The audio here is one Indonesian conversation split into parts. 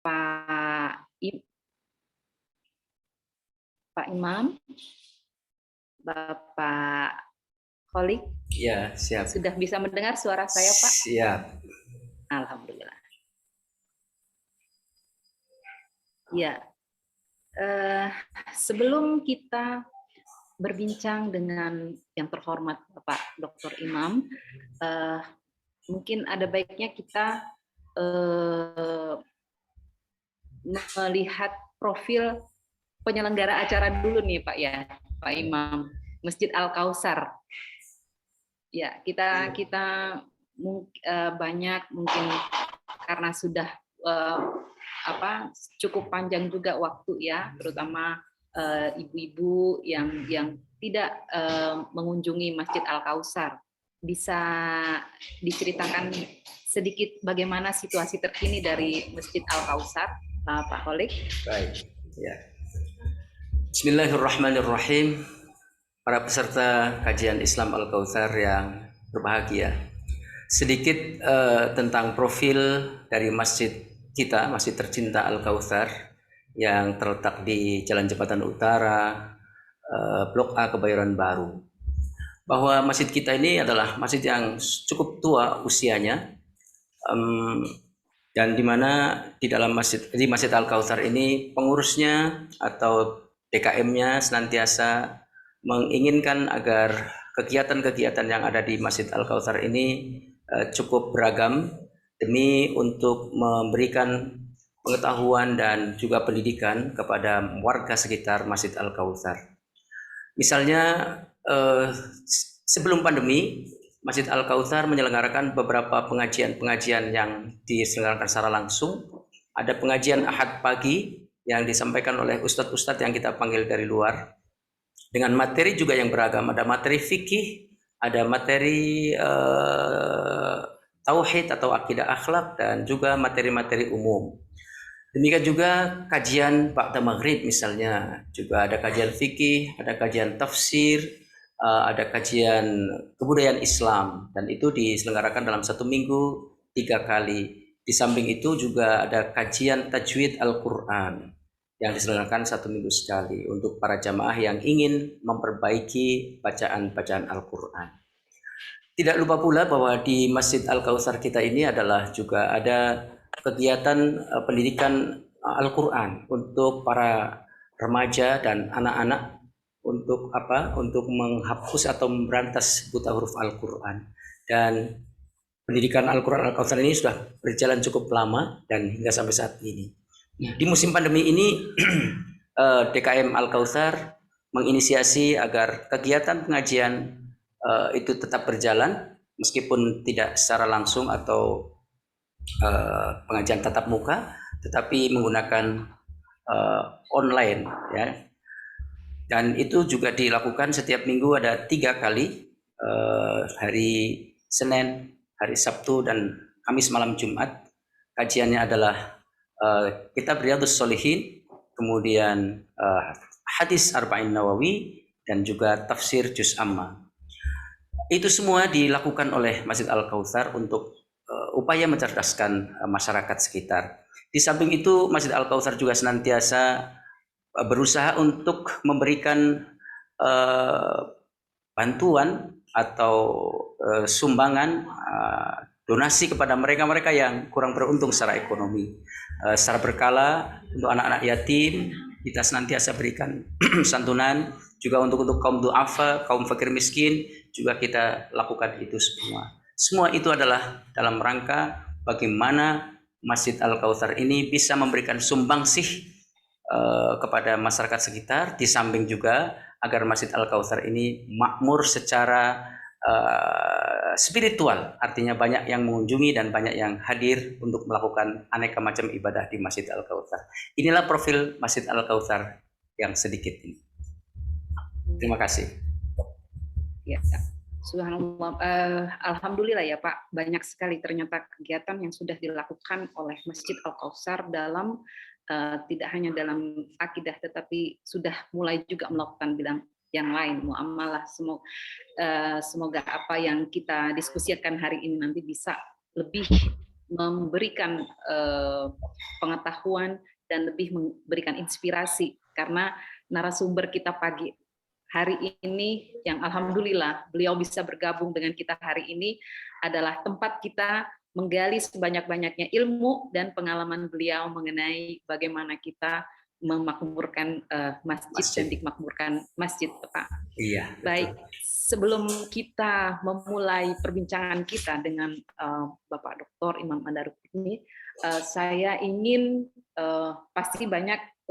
Pak Imam, Bapak Kholik. Ya, siap. Sudah bisa mendengar suara saya, Pak? Siap. Alhamdulillah. Ya, sebelum kita berbincang dengan yang terhormat Bapak Dr. Imam, mungkin ada baiknya kita melihat profil penyelenggara acara dulu nih Pak ya, Pak Imam, Masjid Al-Kausar. Ya, kita banyak mungkin karena sudah cukup panjang juga waktu ya, terutama ibu-ibu yang tidak mengunjungi Masjid Al-Kausar. Bisa diceritakan sedikit bagaimana situasi terkini dari Masjid Al-Kausar, Pak Kholik? Baik. Ya. Bismillahirrahmanirrahim. Para peserta kajian Islam Al-Kautsar yang berbahagia. Sedikit tentang profil dari masjid kita, Masjid Tercinta Al-Kautsar yang terletak di Jalan Jembatan Utara, Blok A, Kebayoran Baru. Bahwa masjid kita ini adalah masjid yang cukup tua usianya, dan di mana di dalam Masjid Al-Kautsar ini pengurusnya atau DKM-nya senantiasa menginginkan agar kegiatan-kegiatan yang ada di Masjid Al-Kautsar ini cukup beragam demi untuk memberikan pengetahuan dan juga pendidikan kepada warga sekitar Masjid Al-Kautsar. Misalnya sebelum pandemi, Masjid Al-Kautsar menyelenggarakan beberapa pengajian-pengajian yang diselenggarakan secara langsung. Ada pengajian Ahad pagi yang disampaikan oleh ustadz-ustadz yang kita panggil dari luar, dengan materi juga yang beragam. Ada materi fikih, ada materi tauhid atau akidah akhlak, dan juga materi-materi umum. Demikian juga kajian ba'da maghrib misalnya, juga ada kajian fikih, ada kajian tafsir, ada kajian kebudayaan Islam, dan itu diselenggarakan dalam 1 minggu 3 kali. Di samping itu juga ada kajian tajwid Al-Quran yang diselenggarakan 1 minggu sekali untuk para jamaah yang ingin memperbaiki bacaan-bacaan Al-Quran. Tidak lupa pula bahwa di Masjid Al-Kautsar kita ini adalah juga ada kegiatan pendidikan Al-Quran untuk para remaja dan anak-anak untuk untuk menghapus atau memberantas buta huruf Al-Quran. Dan pendidikan Al-Quran Al-Kautsar ini sudah berjalan cukup lama dan hingga sampai saat ini. Di musim pandemi ini DKM Al-Kautsar menginisiasi agar kegiatan pengajian itu tetap berjalan meskipun tidak secara langsung atau pengajian tatap muka, tetapi menggunakan online ya. Dan itu juga dilakukan setiap minggu, ada 3 kali, hari Senin, hari Sabtu, dan Kamis malam Jumat. Kajiannya adalah kitab Riyadhus Shalihin, kemudian hadis Arba'in Nawawi, dan juga tafsir Juz Amma. Itu semua dilakukan oleh Masjid Al-Kautsar untuk upaya mencerdaskan masyarakat sekitar. Di samping itu, Masjid Al-Kautsar juga senantiasa berusaha untuk memberikan bantuan atau sumbangan donasi kepada mereka-mereka yang kurang beruntung secara ekonomi. Secara berkala untuk anak-anak yatim kita senantiasa berikan santunan, juga untuk kaum du'afa, kaum fakir miskin juga kita lakukan itu semua. Semua itu adalah dalam rangka bagaimana Masjid Al-Kautsar ini bisa memberikan sumbangsih kepada masyarakat sekitar, di samping juga agar Masjid Al-Kautsar ini makmur secara spiritual, artinya banyak yang mengunjungi dan banyak yang hadir untuk melakukan aneka macam ibadah di Masjid Al-Kautsar. Inilah profil Masjid Al-Kautsar yang sedikit ini. Terima kasih. Ya, subhanallah. Alhamdulillah ya Pak, banyak sekali ternyata kegiatan yang sudah dilakukan oleh Masjid Al-Kautsar dalam tidak hanya dalam akidah, tetapi sudah mulai juga melakukan bidang yang lain, muamalah. Semoga apa yang kita diskusikan hari ini nanti bisa lebih memberikan pengetahuan dan lebih memberikan inspirasi, karena narasumber kita pagi hari ini yang alhamdulillah beliau bisa bergabung dengan kita hari ini adalah tempat kita menggali sebanyak-banyaknya ilmu dan pengalaman beliau mengenai bagaimana kita memakmurkan masjid dan dikmakmurkan masjid, Pak. Iya. Baik, sebelum kita memulai perbincangan kita dengan Bapak Dr. Imam Adaruqutni, saya ingin pasti banyak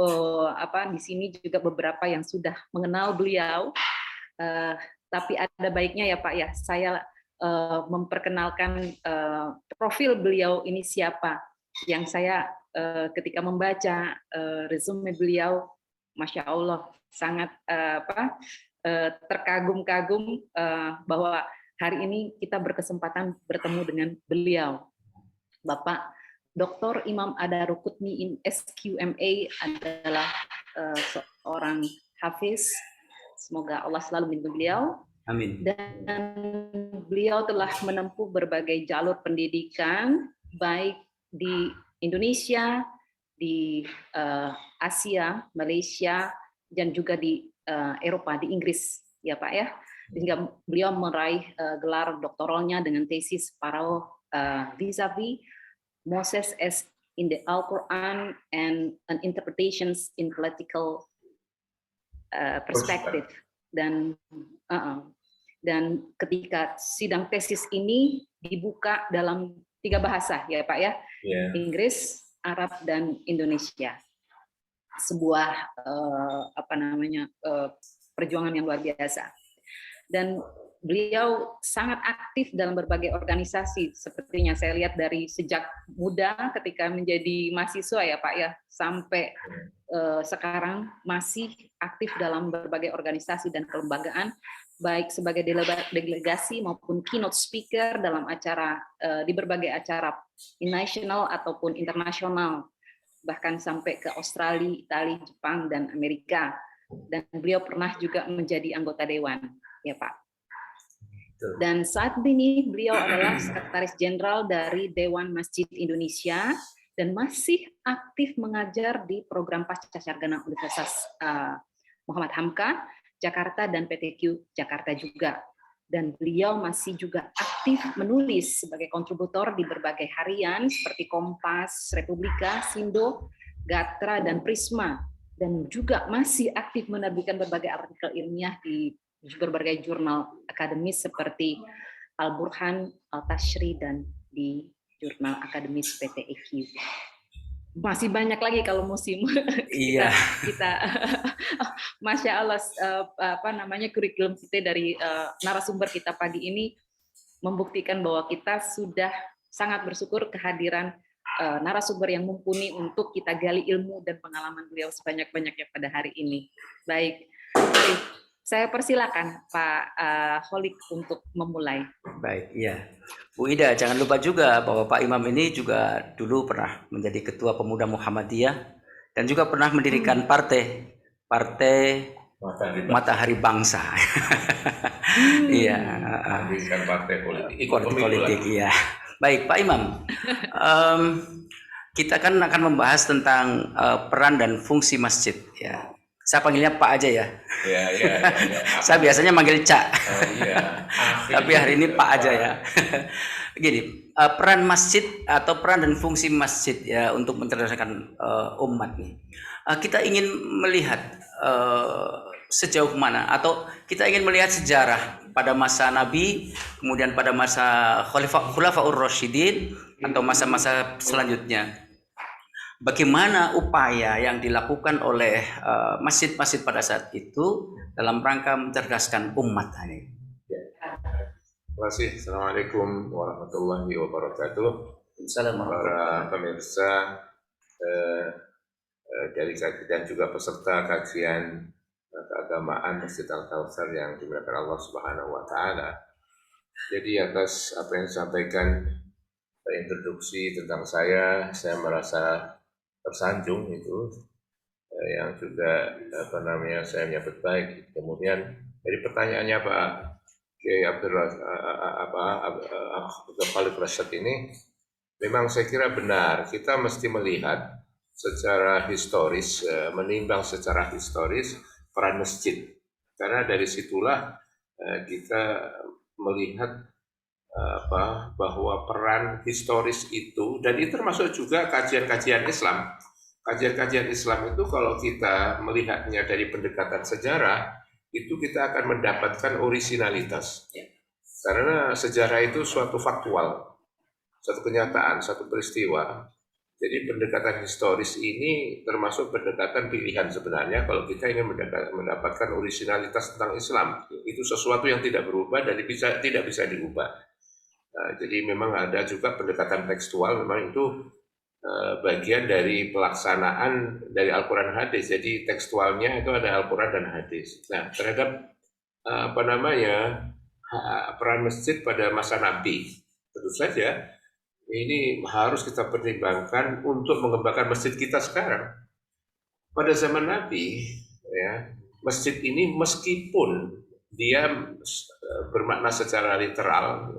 di sini juga beberapa yang sudah mengenal beliau, tapi ada baiknya ya Pak ya, saya memperkenalkan profil beliau ini siapa. Yang saya ketika membaca resume beliau, Masya Allah, sangat terkagum-kagum bahwa hari ini kita berkesempatan bertemu dengan beliau. Bapak Dr. Imam Adaruqutni SQMA adalah seorang hafiz. Semoga Allah selalu melindungi beliau. Amin. Dan beliau telah menempuh berbagai jalur pendidikan, baik di Indonesia, di Asia, Malaysia, dan juga di Eropa, di Inggris, ya Pak ya. Hingga beliau meraih gelar doktoralnya dengan tesis Paro vis-a-vis Moses as in the Al-Quran and an interpretations in political perspective. Dan ketika sidang tesis ini dibuka dalam 3 bahasa ya Pak ya, Inggris, Arab, dan Indonesia. Sebuah perjuangan yang luar biasa. Dan beliau sangat aktif dalam berbagai organisasi, sepertinya saya lihat dari sejak muda ketika menjadi mahasiswa ya Pak ya, sampai sekarang masih aktif dalam berbagai organisasi dan kelembagaan, baik sebagai delegasi maupun keynote speaker dalam acara di berbagai acara nasional ataupun internasional, bahkan sampai ke Australia, Italia, Jepang, dan Amerika. Dan beliau pernah juga menjadi anggota dewan, ya Pak. Dan saat ini beliau adalah Sekretaris Jenderal dari Dewan Masjid Indonesia dan masih aktif mengajar di program Pascasarjana Universitas Muhammad Hamka, Jakarta, dan PTQ Jakarta juga. Dan beliau masih juga aktif menulis sebagai kontributor di berbagai harian seperti Kompas, Republika, Sindo, Gatra, dan Prisma. Dan juga masih aktif menerbitkan berbagai artikel ilmiah di berbagai jurnal akademis seperti Al-Burhan, Al-Tashri, dan di jurnal akademis PTEQ. Masih banyak lagi kalau musim kita Masya Allah, kurikulum kita dari narasumber kita pagi ini membuktikan bahwa kita sudah sangat bersyukur kehadiran narasumber yang mumpuni untuk kita gali ilmu dan pengalaman beliau sebanyak-banyaknya pada hari ini. Baik, mari saya persilakan Pak Holik untuk memulai. Baik, iya. Bu Ida, jangan lupa juga bahwa Pak Imam ini juga dulu pernah menjadi Ketua Pemuda Muhammadiyah dan juga pernah mendirikan partai Matahari Bangsa. Iya. Mendirikan partai politik, iya. Baik, Pak Imam. Kita kan akan membahas tentang peran dan fungsi masjid, ya. Saya panggilnya Pak aja ya. Iya. Saya biasanya manggil Cak. Iya. Tapi hari ini Pak aja ya. Begini, peran masjid atau peran dan fungsi masjid ya untuk mencerdaskan umat nih. Kita ingin melihat sejauh mana, atau kita ingin melihat sejarah pada masa Nabi, kemudian pada masa Khulafaur Rasyidin atau masa-masa selanjutnya. Bagaimana upaya yang dilakukan oleh masjid-masjid pada saat itu dalam rangka mencerdaskan umat ini? Terima kasih. Assalamualaikum warahmatullahi wabarakatuh. Para pemirsa dari dan juga peserta kajian keagamaan Masjid Al-Kautsar yang dimuliakan Allah Subhanahu wa taala. Jadi atas apa yang disampaikan introduksi tentang saya merasa tersanjung itu, yang juga saya menyambut baik. Kemudian dari pertanyaannya Pak Kiai Abdul Khalik Rasyid ini, memang saya kira benar, kita mesti melihat secara historis, menimbang secara historis peran masjid. Karena dari situlah kita melihat bahwa peran historis itu, dan itu termasuk juga kajian-kajian Islam. Kajian-kajian Islam itu kalau kita melihatnya dari pendekatan sejarah, itu kita akan mendapatkan orisinalitas. Karena sejarah itu suatu faktual, suatu kenyataan, satu peristiwa. Jadi pendekatan historis ini termasuk pendekatan pilihan sebenarnya kalau kita ingin mendapatkan orisinalitas tentang Islam. Itu sesuatu yang tidak berubah dan tidak bisa diubah. Nah, jadi memang ada juga pendekatan tekstual, memang itu bagian dari pelaksanaan dari Al-Quran hadis. Jadi tekstualnya itu ada Al-Quran dan hadis. Nah, terhadap peran masjid pada masa Nabi, tentu saja ini harus kita pertimbangkan untuk mengembangkan masjid kita sekarang. Pada zaman Nabi, ya, masjid ini meskipun dia bermakna secara literal,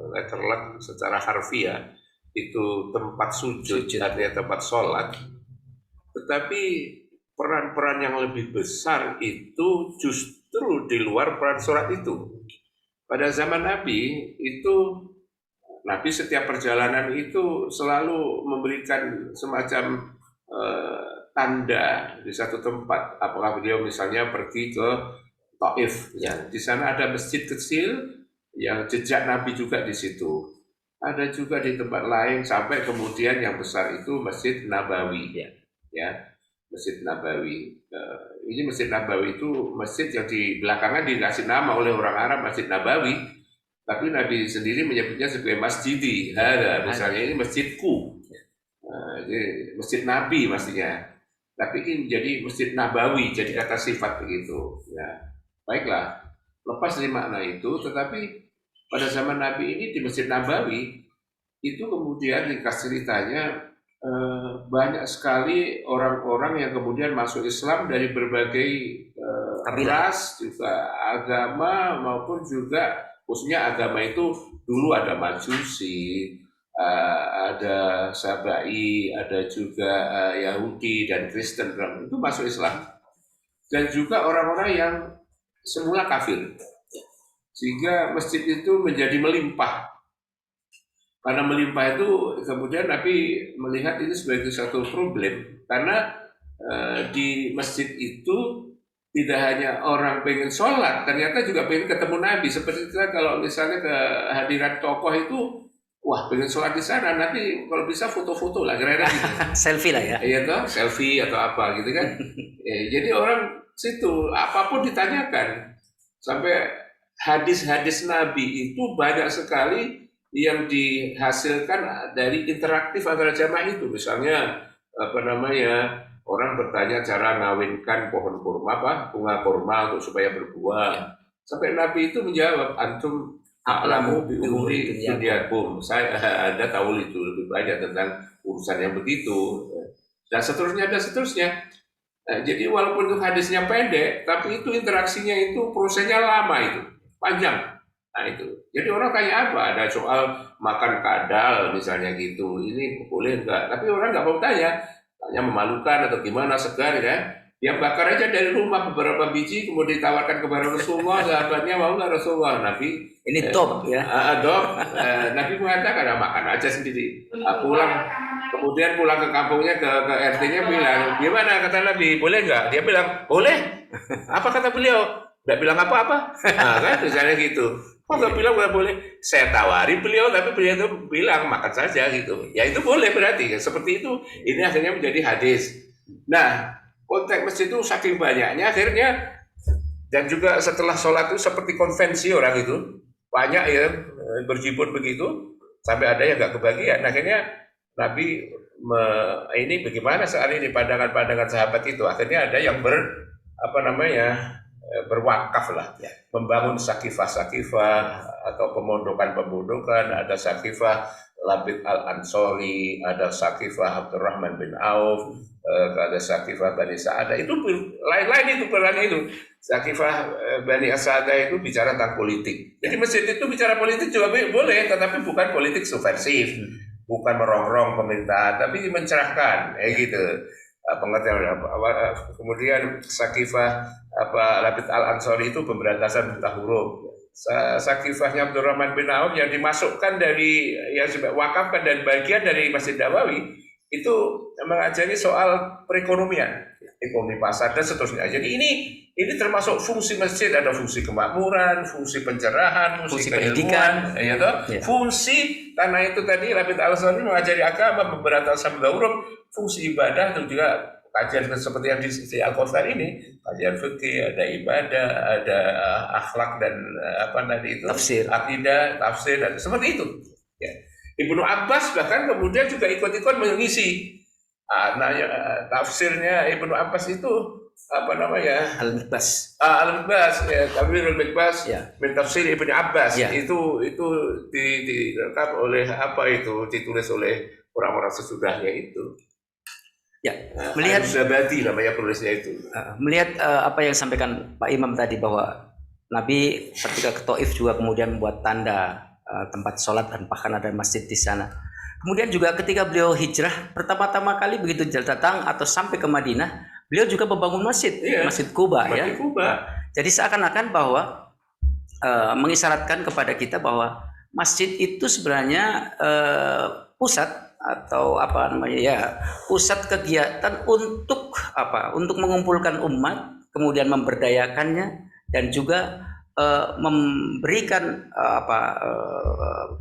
secara harfiah, itu tempat sujud, artinya tempat sholat, tetapi peran-peran yang lebih besar itu justru di luar peran sholat itu. Pada zaman Nabi itu, Nabi setiap perjalanan itu selalu memberikan semacam tanda di satu tempat. Apakah beliau misalnya pergi ke Taif, ya, di sana ada masjid kecil yang jejak Nabi juga di situ. Ada juga di tempat lain sampai kemudian yang besar itu Masjid Nabawi, ya, Masjid Nabawi. Ini Masjid Nabawi itu masjid yang di belakangan dikasih nama oleh orang Arab Masjid Nabawi. Tapi Nabi sendiri menyebutnya sebagai masjidi. Misalnya ini masjidku, jadi masjid Nabi maksudnya. Tapi ini menjadi masjid Nabawi, jadi kata sifat begitu. Ya, baiklah. Lepas dari makna itu, tetapi pada zaman Nabi ini di Masjid Nabawi itu kemudian dikasih ceritanya banyak sekali orang-orang yang kemudian masuk Islam dari berbagai ras, juga agama maupun juga khususnya agama itu dulu ada Majusi, ada Sabai, ada juga Yahudi dan Kristen, itu masuk Islam. Dan juga orang-orang yang semula kafir. Sehingga masjid itu menjadi melimpah. Karena melimpah itu kemudian Nabi melihat ini sebagai satu problem. Karena di masjid itu tidak hanya orang pengen sholat, ternyata juga pengen ketemu Nabi. Seperti kita kalau misalnya ke hadirat tokoh itu, wah pengen sholat di sana, nanti kalau bisa foto-foto lah, kira-kira gitu. Selfie lah ya. Iya toh, selfie atau apa gitu kan. Jadi orang situ apapun ditanyakan. Sampai hadis-hadis Nabi itu banyak sekali yang dihasilkan dari interaktif antara jamaah itu. Misalnya orang bertanya cara ngawinkan pohon kurma, bunga kurma untuk supaya berbuah. Sampai Nabi itu menjawab, antum a'lamu bi umuri dunyakum. Saya ada tahu itu lebih banyak tentang urusan yang begitu. Dan seterusnya. Jadi walaupun itu hadisnya pendek, tapi itu interaksinya itu prosesnya lama itu, panjang. Nah itu. Jadi orang tanya apa? Ada soal makan kadal misalnya gitu. Ini boleh enggak? Tapi orang nggak mau tanya memalukan atau gimana, segar kan, yang bakar aja dari rumah beberapa biji kemudian ditawarkan kepada Rasulullah, sahabatnya mau nggak Rasulullah? Nabi ini top ya, Nabi mengatakan makan aja sendiri. Kemudian pulang ke kampungnya, ke RT-nya bilang, gimana kata Nabi, boleh nggak? Dia bilang boleh. Apa kata beliau? Nggak bilang apa-apa. Nah, kan misalnya gitu. Kok nggak bilang nggak boleh? Saya tawari beliau, tapi beliau itu bilang makan saja gitu. Ya itu boleh berarti. Seperti itu. Ini akhirnya menjadi hadis. Nah, konteks masjid itu saking banyaknya akhirnya, dan juga setelah sholat itu seperti konvensi orang itu banyak ya berjibun begitu sampai ada yang nggak kebagian. Akhirnya Nabi ini bagaimana saat ini pandangan-pandangan sahabat itu. Akhirnya ada yang berwakaf lah, ya, membangun sakifah atau pemondokan, ada sakifah Labid Al-Ansori, ada sakifah Abdurrahman bin Auf, ada sakifah Bani Sa'adah. Itu lain-lain itu perannya itu. Sakifah Bani Sa'adah itu bicara tentang politik. Jadi masjid itu bicara politik juga boleh, tetapi bukan politik subversif. bukan merongrong pemerintahan, tapi mencerahkan, gitu. Pengertian kemudian Sakifah Labid Al-Ansori itu pemberantasan buta huruf. Sakifahnya Abdurrahman bin Auf yang dimasukkan dari yang wakafkan dan bagian dari Masjid Nabawi itu mengajari soal perekonomian, ekonomi pasar dan seterusnya. Jadi ini termasuk fungsi masjid, ada fungsi kemakmuran, fungsi pencerahan, fungsi pendidikan, ya toh? Ya. Fungsi karena itu tadi Labid Al-Ansori mengajari agama, pemberantasan buta huruf, fungsi ibadah itu juga kajian seperti yang di Al-Kautsar ini, kajian fikih, ada ibadah, ada akhlak dan tafsir, akidah, tafsir dan seperti itu. Ya. Ibnu Abbas bahkan kemudian juga ikut-ikut mengisi tafsirnya Ibnu Abbas itu Al-Mikbas. Al-Mikbas, ya, Tafsir Al-Mikbas, ya. Min Tafsir Ibnu Abbas, ya. itu direkam oleh ditulis oleh orang-orang sesudahnya itu. Ya, melihat Zabadi namanya penulisnya itu. Melihat apa yang disampaikan Pak Imam tadi bahwa Nabi ketika ke Taif juga kemudian membuat tanda tempat sholat dan bahkan ada masjid di sana. Kemudian juga ketika beliau hijrah pertama-tama kali begitu datang atau sampai ke Madinah, beliau juga membangun masjid, Masjid Quba, ya. Jadi seakan-akan bahwa mengisyaratkan kepada kita bahwa masjid itu sebenarnya pusat atau pusat kegiatan untuk mengumpulkan umat, kemudian memberdayakannya dan juga memberikan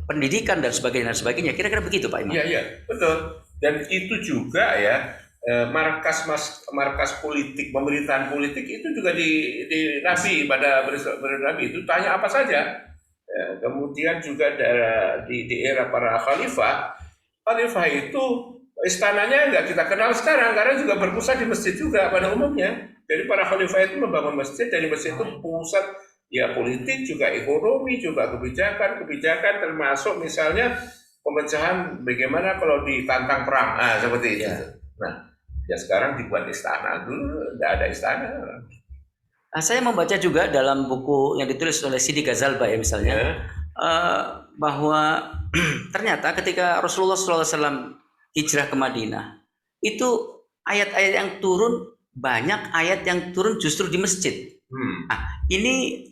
pendidikan dan sebagainya. Kira-kira begitu Pak Imam. Iya, betul. Dan itu juga ya markas politik, pemerintahan politik itu juga di Nabi pada Nabi itu tanya apa saja. Kemudian juga di era para khalifah itu istananya nggak kita kenal sekarang karena juga berpusat di masjid juga pada umumnya. Jadi para khalifah itu membangun masjid, dari masjid itu pusat ya politik, juga ekonomi, juga kebijakan termasuk misalnya pemecahan bagaimana kalau ditantang perang, seperti itu. Nah, ya sekarang dibuat istana, dulu tidak ada istana. Saya membaca juga dalam buku yang ditulis oleh Sidi Ghazalba ya misalnya, bahwa ternyata ketika Rasulullah SAW hijrah ke Madinah, itu ayat-ayat yang turun, banyak ayat yang turun justru di masjid. Nah, ini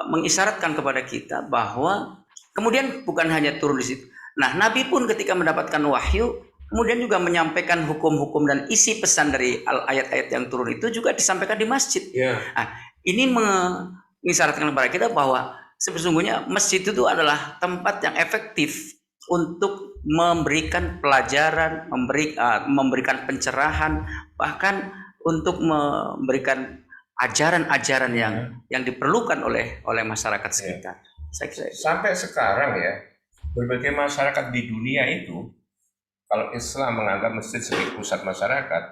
mengisyaratkan kepada kita bahwa kemudian bukan hanya turun di situ. Nah, Nabi pun ketika mendapatkan wahyu, kemudian juga menyampaikan hukum-hukum dan isi pesan dari ayat-ayat yang turun itu juga disampaikan di masjid. Nah, ini mengisyaratkan kepada kita bahwa sesungguhnya masjid itu adalah tempat yang efektif untuk memberikan pelajaran, memberikan pencerahan, bahkan untuk memberikan ajaran-ajaran yang diperlukan oleh masyarakat sekitar. Sampai sekarang ya, berbagai masyarakat di dunia itu, kalau Islam menganggap masjid sebagai pusat masyarakat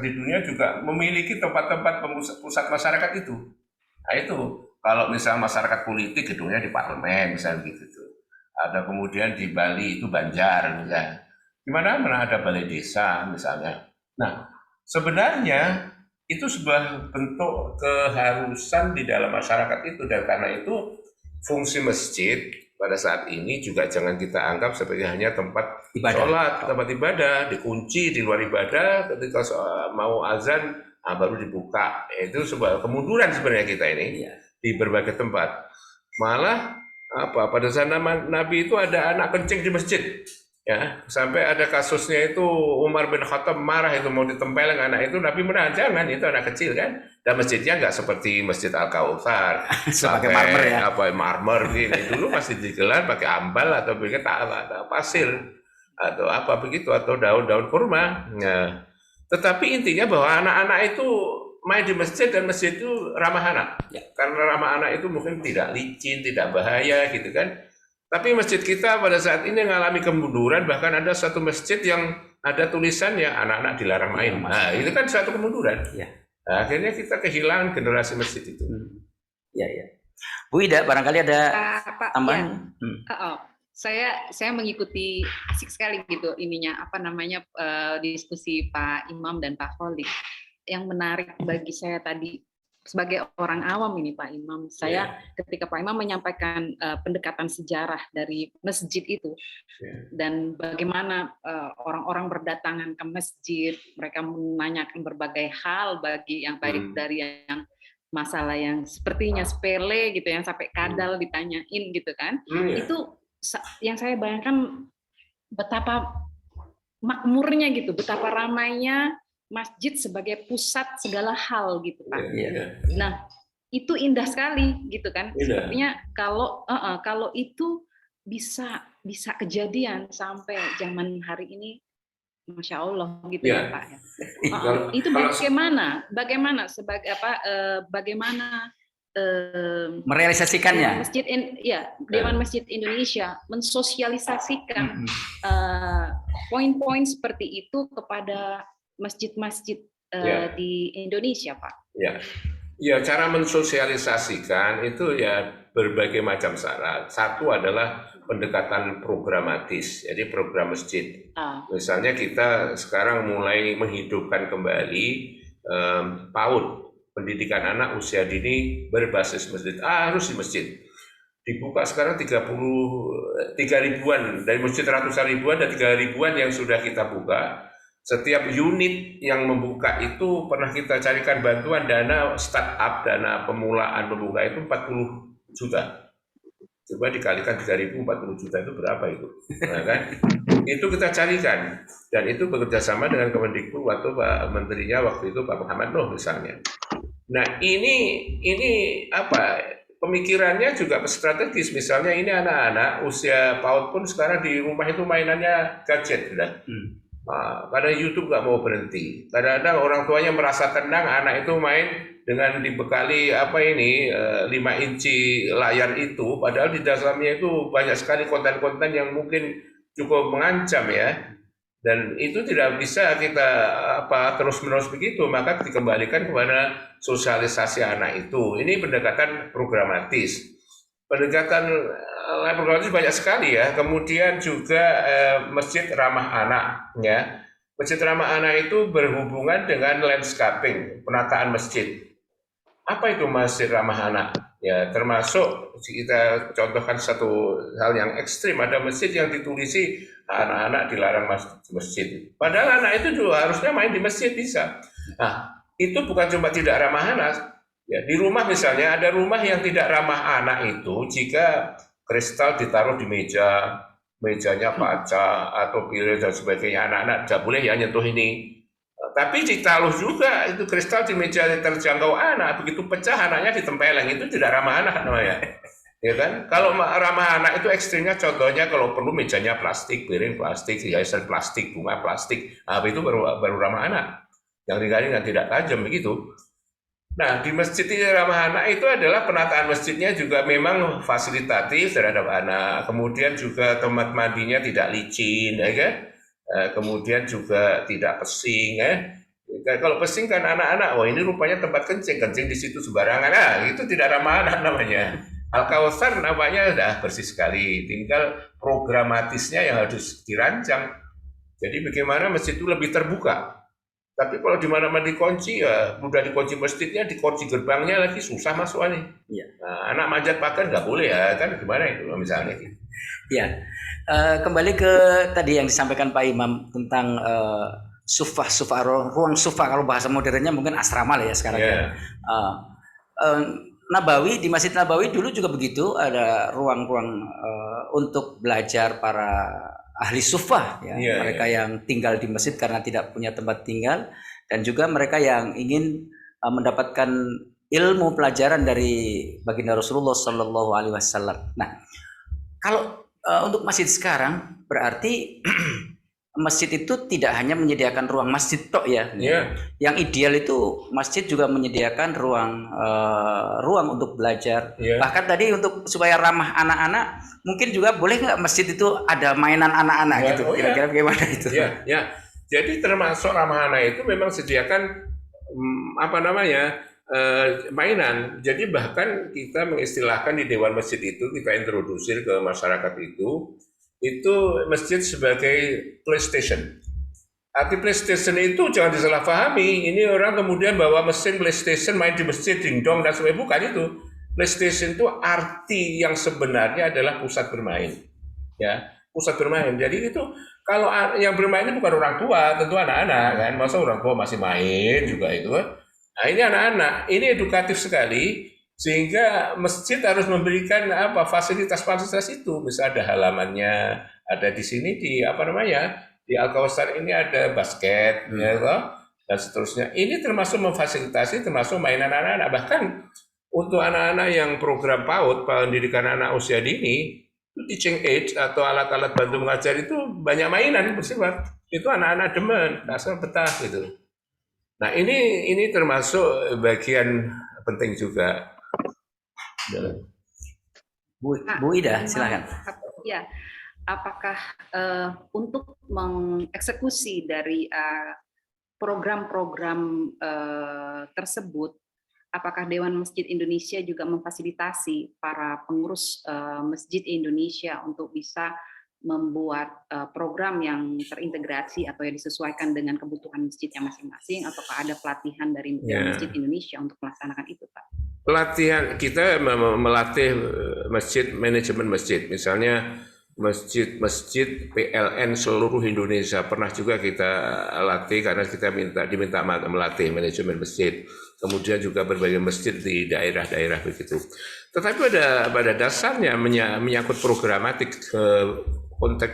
di dunia juga memiliki tempat-tempat pusat masyarakat itu. Nah itu, kalau misalnya masyarakat politik gedungnya di parlemen misalnya gitu tuh. Ada kemudian di Bali itu Banjar misalnya. Di mana ada balai desa misalnya. Nah, sebenarnya itu sebuah bentuk keharusan di dalam masyarakat itu, dan karena itu fungsi masjid pada saat ini juga jangan kita anggap sebagai hanya tempat sholat, tempat ibadah, dikunci di luar ibadah, ketika mau azan baru dibuka. Itu sebuah kemunduran sebenarnya kita ini di berbagai tempat. Malah pada zaman Nabi itu ada anak kencing di masjid. Ya, sampai ada kasusnya itu Umar bin Khattab marah itu mau ditempeleng anak itu, Nabi menahan, jangan, itu anak kecil kan, dan masjidnya nggak seperti Masjid Al-Kautsar pakai marmer ya, marmer gini, dulu masih digelar pakai ambal atau pasir atau apa begitu, atau daun-daun kurma. Nah, tetapi intinya bahwa anak-anak itu main di masjid, dan masjid itu ramah anak, karena ramah anak itu mungkin tidak licin, tidak bahaya gitu kan. Tapi masjid kita pada saat ini mengalami kemunduran, bahkan ada satu masjid yang ada tulisannya anak-anak dilarang main. Nah, itu kan suatu kemunduran. Nah, akhirnya kita kehilangan generasi masjid itu. Bu Ida, barangkali ada tambahan? Saya mengikuti, asik sekali gitu ininya, diskusi Pak Imam dan Pak Khalid. Yang menarik bagi saya tadi sebagai orang awam ini Pak Imam, saya ketika Pak Imam menyampaikan pendekatan sejarah dari masjid itu dan bagaimana orang-orang berdatangan ke masjid, mereka menanyakan berbagai hal bagi yang baik dari yang masalah yang sepertinya sepele gitu, yang sampai kadal ditanyain gitu kan, itu yang saya bayangkan betapa makmurnya gitu, betapa ramainya masjid sebagai pusat segala hal gitu Pak. Nah itu indah sekali gitu kan. Sepertinya kalau itu bisa kejadian sampai zaman hari ini, Masya Allah gitu ya Pak. Itu bagaimana sebagai bagaimana merealisasikannya. Dewan Masjid Indonesia mensosialisasikan poin-poin seperti itu kepada masjid-masjid di Indonesia, Pak. Ya, cara mensosialisasikan itu ya berbagai macam cara. Satu adalah pendekatan programatis, jadi program masjid. Misalnya kita sekarang mulai menghidupkan kembali PAUD, pendidikan anak usia dini berbasis masjid. Harus di masjid. Dibuka sekarang 3 ribuan, dari masjid ratusan ribuan dan 3 ribuan yang sudah kita buka. Setiap unit yang membuka itu pernah kita carikan bantuan dana startup, dana pemulaan membuka itu 40 juta. Coba dikalikan 3.000, 40 juta itu berapa itu? Nah, kan? Itu kita carikan. Dan itu bekerja sama dengan Kemendikbud waktu Pak Menterinya waktu itu Pak Muhammad Nuh misalnya. Nah ini apa? Pemikirannya juga strategis. Misalnya ini anak-anak usia PAUD pun sekarang di rumah itu mainannya gadget. Kadang YouTube nggak mau berhenti. Kadang-kadang orang tuanya merasa tenang, anak itu main dengan dibekali 5 inci layar itu, padahal di dalamnya itu banyak sekali konten-konten yang mungkin cukup mengancam ya. Dan itu tidak bisa kita terus-menerus begitu, maka dikembalikan kepada sosialisasi anak itu. Ini pendekatan programatis. Pendekatan programatis banyak sekali ya. Kemudian juga masjid ramah anak ya. Masjid ramah anak itu berhubungan dengan landscaping, penataan masjid. Apa itu masjid ramah anak? Ya, termasuk kita contohkan satu hal yang ekstrim, ada masjid yang ditulisi anak-anak dilarang masuk masjid. Padahal anak itu juga harusnya main di masjid bisa. Nah, itu bukan cuma tidak ramah anak. Ya, di rumah misalnya ada rumah yang tidak ramah anak itu jika kristal ditaruh di mejanya kaca atau piring dan sebagainya, anak-anak tidak boleh ya nyentuh ini. Tapi ditaruh juga itu kristal di meja terjangkau anak, begitu pecah anaknya ditempeleng, itu tidak ramah anak namanya. Ya kan? Kalau ramah anak itu ekstrimnya contohnya kalau perlu mejanya plastik, piring plastik, hiasan plastik, bunga plastik, itu baru ramah anak. Yang ringan tidak tajam begitu. Nah, di masjid ini ramah anak itu adalah penataan masjidnya juga memang fasilitatif terhadap anak. Kemudian juga tempat mandinya tidak licin, ya kan? Kemudian juga tidak pesing, ya. Kalau pesing kan anak-anak, wah ini rupanya tempat kencing di situ sembarangan. Itu tidak ramah anak namanya. Al-Kautsar namanya sudah bersih sekali. Tinggal programatisnya yang harus dirancang. Jadi bagaimana masjid itu lebih terbuka. Tapi kalau di mana-mana dikunci, ya mudah dikunci masjidnya, dikunci gerbangnya lagi susah masuknya. Nah, anak manjat pagar nggak boleh ya, kan gimana itu misalnya? Ya, kembali ke tadi yang disampaikan Pak Imam tentang sufah, ruang sufah, kalau bahasa modernnya mungkin asrama lah ya sekarang. Nabawi, di Masjid Nabawi dulu juga begitu, ada ruang-ruang untuk belajar para ahli sufah ya, mereka yang tinggal di masjid karena tidak punya tempat tinggal, dan juga mereka yang ingin mendapatkan ilmu pelajaran dari baginda Rasulullah Shallallahu Alaihi Wasallam. Nah, kalau untuk masjid sekarang berarti masjid itu tidak hanya menyediakan ruang masjid tok ya. Yang ideal itu masjid juga menyediakan ruang untuk belajar. Bahkan tadi untuk supaya ramah anak-anak, mungkin juga boleh nggak masjid itu ada mainan anak-anak gitu. Kira-kira bagaimana itu? Jadi termasuk ramah anak itu memang sediakan mainan. Jadi bahkan kita mengistilahkan di Dewan Masjid itu, kita introdusir ke masyarakat itu masjid sebagai PlayStation. Arti PlayStation itu jangan disalahpahami. Ini orang kemudian bawa mesin PlayStation main di masjid dingdong dan sebagainya. Bukan itu. PlayStation itu arti yang sebenarnya adalah pusat bermain. Ya, pusat bermain. Jadi itu kalau yang bermain ini bukan orang tua, tentu anak-anak kan. Masa orang tua masih main juga itu. Nah, ini anak-anak. Ini edukatif sekali sehingga masjid harus memberikan apa fasilitas-fasilitas itu. Bisa ada halamannya, ada di sini di apa namanya? Di Al-Kausar ini ada basket, ya toh, dan seterusnya. Ini termasuk memfasilitasi, termasuk mainan anak-anak. Bahkan untuk anak-anak yang program PAUD, pendidikan anak usia dini, itu teaching aid atau alat-alat bantu mengajar itu banyak mainan bersifat. Itu anak-anak demen, asal betah gitu. Nah ini termasuk bagian penting juga. Bu Ida, silakan. Ya, apakah untuk mengeksekusi dari program-program tersebut, apakah Dewan Masjid Indonesia juga memfasilitasi para pengurus masjid Indonesia untuk bisa membuat program yang terintegrasi atau yang disesuaikan dengan kebutuhan masjidnya masing-masing, ataukah ada pelatihan dari Masjid Indonesia untuk melaksanakan itu, Pak? Pelatihan kita melatih masjid, manajemen masjid, misalnya masjid-masjid PLN seluruh Indonesia pernah juga kita latih karena kita diminta melatih manajemen masjid. Kemudian juga berbagai masjid di daerah-daerah begitu. Tetapi pada dasarnya menyangkut programatik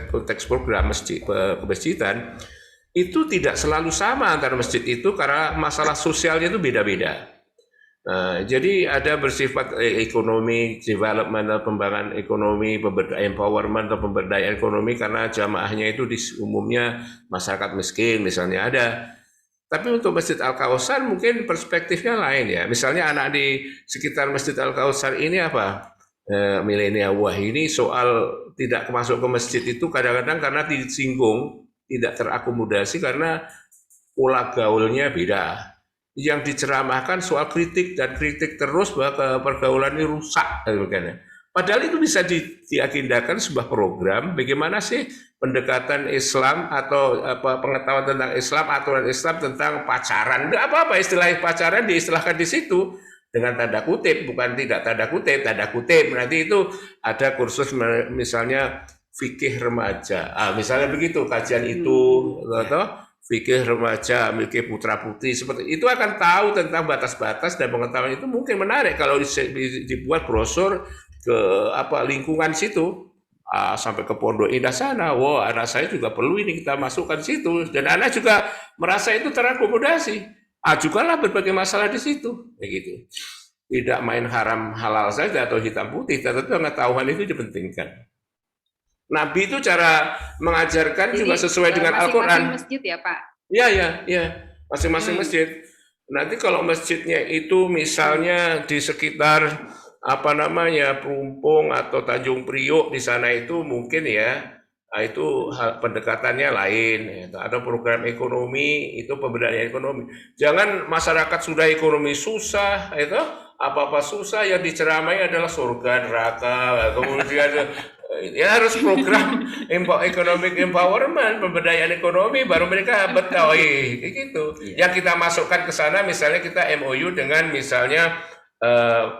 konteks program masjid kemasjidan itu tidak selalu sama antara masjid itu karena masalah sosialnya itu beda-beda. Nah, jadi ada bersifat ekonomi, development, pembangunan ekonomi, empowerment atau pemberdayaan ekonomi karena jamaahnya itu umumnya masyarakat miskin misalnya ada. Tapi untuk Masjid Al-Kausar mungkin perspektifnya lain ya. Misalnya anak di sekitar Masjid Al-Kausar ini apa? Milenial. Wah, ini soal tidak masuk ke masjid itu kadang-kadang karena disinggung, tidak terakomodasi karena pola gaulnya beda. Yang diceramahkan soal kritik dan kritik terus bahwa pergaulan ini rusak. Padahal itu bisa diagendakan sebuah program bagaimana sih pendekatan Islam atau pengetahuan tentang Islam, aturan Islam tentang pacaran. Enggak apa-apa istilah pacaran diistilahkan di situ dengan tanda kutip, bukan tidak tanda kutip. Nanti itu ada kursus misalnya fikih remaja. Misalnya begitu kajian itu atau fikih remaja, fikih putra-putri seperti itu akan tahu tentang batas-batas dan pengetahuan itu mungkin menarik kalau dibuat brosur ke lingkungan situ. Sampai ke Pondok Indah sana, wah anak saya juga perlu ini kita masukkan situ dan anak juga merasa itu terakomodasi. Ajukanlah berbagai masalah di situ, begitu. Tidak main haram halal saja atau hitam putih, tetapi pengetahuan itu dipentingkan. Nabi itu cara mengajarkan juga sesuai dengan Al-Quran. Masing-masing masjid ya Pak? Iya, masing-masing masjid. Nanti kalau masjidnya itu misalnya di sekitar Perumpung atau Tanjung Priok di sana itu mungkin ya itu pendekatannya lain. Ada program ekonomi itu pemberdayaan ekonomi. Jangan masyarakat sudah ekonomi susah itu apa-apa susah yang diceramai adalah surga neraka kemudian ya harus program economic empowerment pemberdayaan ekonomi baru mereka betah gitu. Yang kita masukkan ke sana misalnya kita MOU dengan misalnya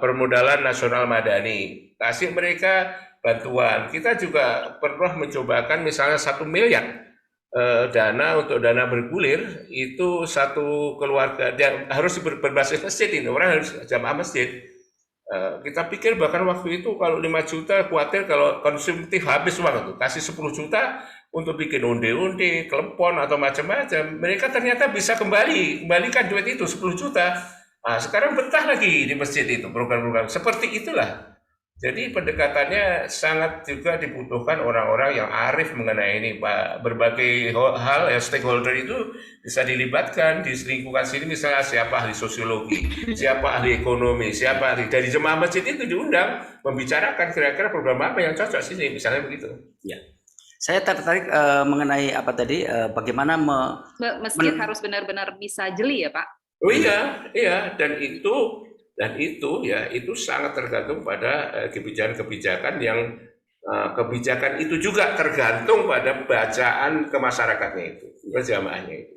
permodalan nasional madani, kasih mereka bantuan. Kita juga pernah mencobakan misalnya 1 miliar dana untuk dana bergulir itu satu keluarga dia harus berbasis masjid ini orang harus jamaah masjid. Kita pikir bahkan waktu itu kalau 5 juta khawatir kalau konsumtif habis uang itu kasih 10 juta untuk bikin onde-onde, klepon atau macam-macam. Mereka ternyata bisa kembalikan duit itu 10 juta. Sekarang betah lagi di masjid itu program-program seperti itulah. Jadi pendekatannya sangat juga dibutuhkan orang-orang yang arif mengenai ini, Pak. Berbagai hal ya stakeholder itu bisa dilibatkan di lingkungan sini misalnya siapa ahli sosiologi, siapa ahli ekonomi, siapa ahli dari jemaah masjid itu diundang membicarakan kira-kira program apa yang cocok sini misalnya begitu. Ya. Saya tertarik mengenai apa tadi bagaimana masjid harus benar-benar bisa jeli ya Pak. Oh iya dan itu ya itu sangat tergantung pada kebijakan-kebijakan yang kebijakan itu juga tergantung pada bacaan ke masyarakatnya itu. berjamaahnya itu.